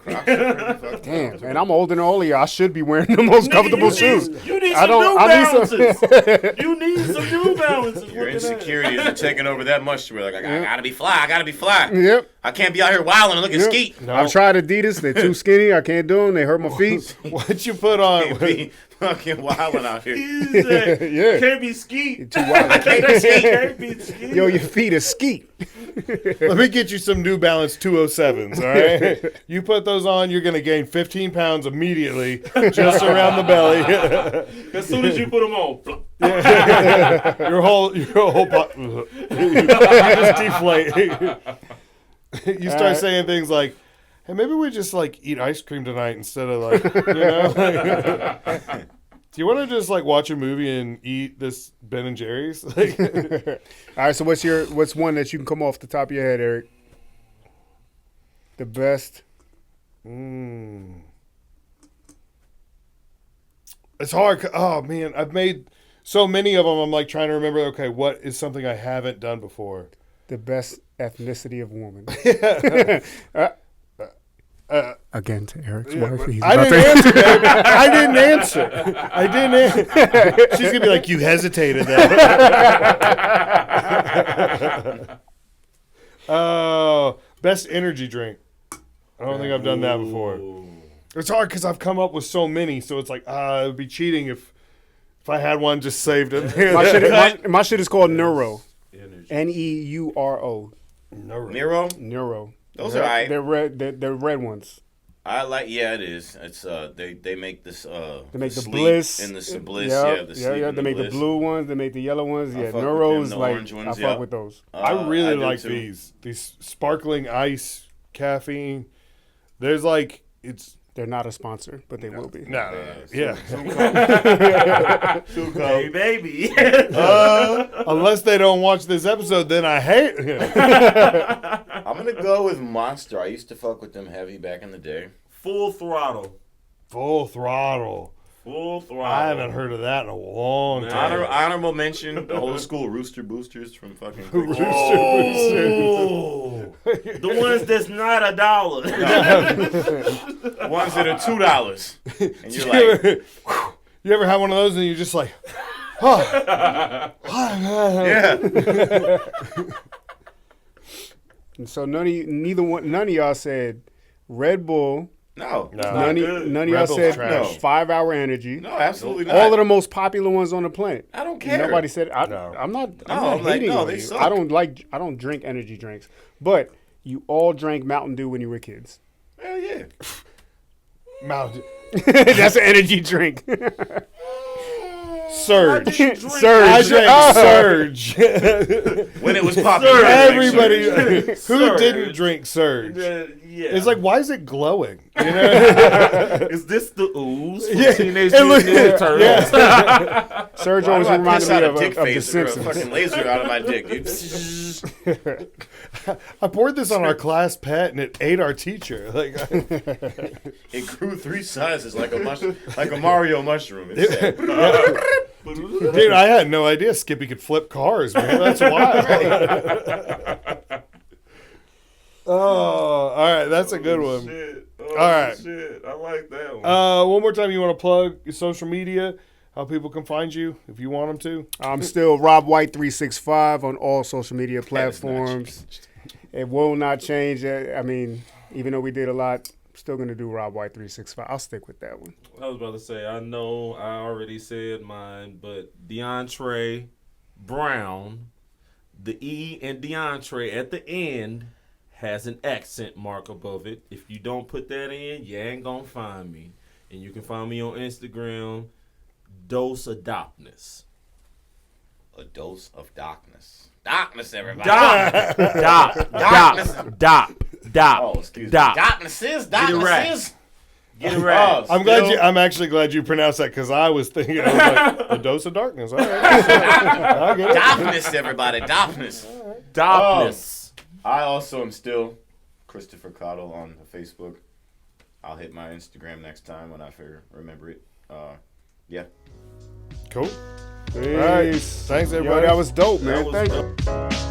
Damn, man, I'm older than all of you. I should be wearing the most comfortable shoes. You need I some don't- New I need some- Balances. You need some New Balances. Your Look at that. insecurities are taking over that much to where like I gotta be fly. I gotta be fly. Yep. I can't be out here wilding and looking Yep. skeet. No. I've tried Adidas. They're too skinny. I can't do them. They hurt my feet. What you put on? Can't be fucking wilding out here. He said, Yeah. Can't be skeet. Too wild. Can't be skeet. Yo, your feet are skeet. Let me get you some New Balance 207s, all right? You put those on, you're going to gain 15 pounds immediately just around the belly. As soon as you put them on, flop. your whole you just deflate. You start saying things like, hey, maybe we just like eat ice cream tonight instead of like, you know? Like, do you want to just like watch a movie and eat this Ben and Jerry's? Like, All right, so what's one that you can come off the top of your head, Eric? The best. It's hard. Oh man, I've made so many of them. I'm like trying to remember. Okay, what is something I haven't done before? The best ethnicity of woman. Again, to Eric's wife. He's I about didn't to- answer. Babe. I didn't answer. I didn't answer. She's gonna be like, you hesitated there. Oh, best energy drink. I don't think I've done that before. It's hard because I've come up with so many, so it's like it would be cheating if I had one just saved in there. my shit is called Neuro. Energy. Neuro. Nero, Neuro. those are alright. They're red. They're red ones. I like. Yeah, it is. It's they make this They make the sleep Bliss. and the Bliss. Yep, Yeah, the sleep yeah. and They the make the Bliss. blue ones. They make the yellow ones. I Yeah, fuck with Neuros. them, the Like orange ones, I yeah. fuck with those. I really do like too. these sparkling ice caffeine. There's like They're not a sponsor, but they will be. no, yeah. Hey, baby. Unless they don't watch this episode, then I hate him. I'm gonna go with Monster. I used to fuck with them heavy back in the day. Full throttle. Full throttle. Full throttle. I haven't heard of that in a long time. Honorable mention: the old school Rooster Boosters from fucking. Rooster Oh, the ones that's not $1. Ones that are $2, and you're You like, ever, you ever have one of those and you're just like, oh. yeah. And so none of y'all said Red Bull. No, None good. of y'all Red Bull's said trash. 5 Hour Energy. no, absolutely not. All of the most popular ones on the planet. I don't care. Nobody said No. I'm not I'm like, hating no, on they you. suck. I don't drink energy drinks. But you all drank Mountain Dew when you were kids. Hell yeah. Mountain That's an energy drink. Surge. Surge. I drank Surge. When it was popular. Everybody who Surge. didn't drink Surge. Yeah. It's like, why is it glowing? You know? Is this the ooze from Yeah. Teenage It looks- Mutant Ninja Turtles? Yeah. Surge Why always do I reminded piss me out a of dick The face or a Simpsons. fucking laser out of my dick, dude? I poured this on our class pet and it ate our teacher. Like, It grew 3 sizes like a Mario mushroom. It's sad. dude, I had no idea Skippy could flip cars, man. That's wild. Oh, all right. That's a good one. Shit. All right. Shit. I like that one. One more time, you want to plug your social media, how people can find you if you want them to? I'm still Rob White 365 on all social media That is not platforms. changed. It will not change. I mean, even though we did a lot, I'm still gonna do Rob White 365. I'll stick with that one. I was about to say, I know I already said mine, but Deontré Brown, the E in Deontré at the end has an accent mark above it. If you don't put that in, you ain't gonna find me. And you can find me on Instagram, Dose of Darkness. A dose of darkness. Darkness, everybody. Dop. Oh, excuse me. Dop. Darkness is. right. Darkness is. Get it right. I'm actually glad you pronounced that because I was thinking, I was like, a dose of darkness. All right. I get it. Darkness, everybody. Darkness. Darkness. I also am still Christopher Caudle on Facebook. I'll hit my Instagram next time when I remember it. Yeah. Cool. Peace. All right. Thanks, Yo, everybody. that was dope, man. was Thank dope. you.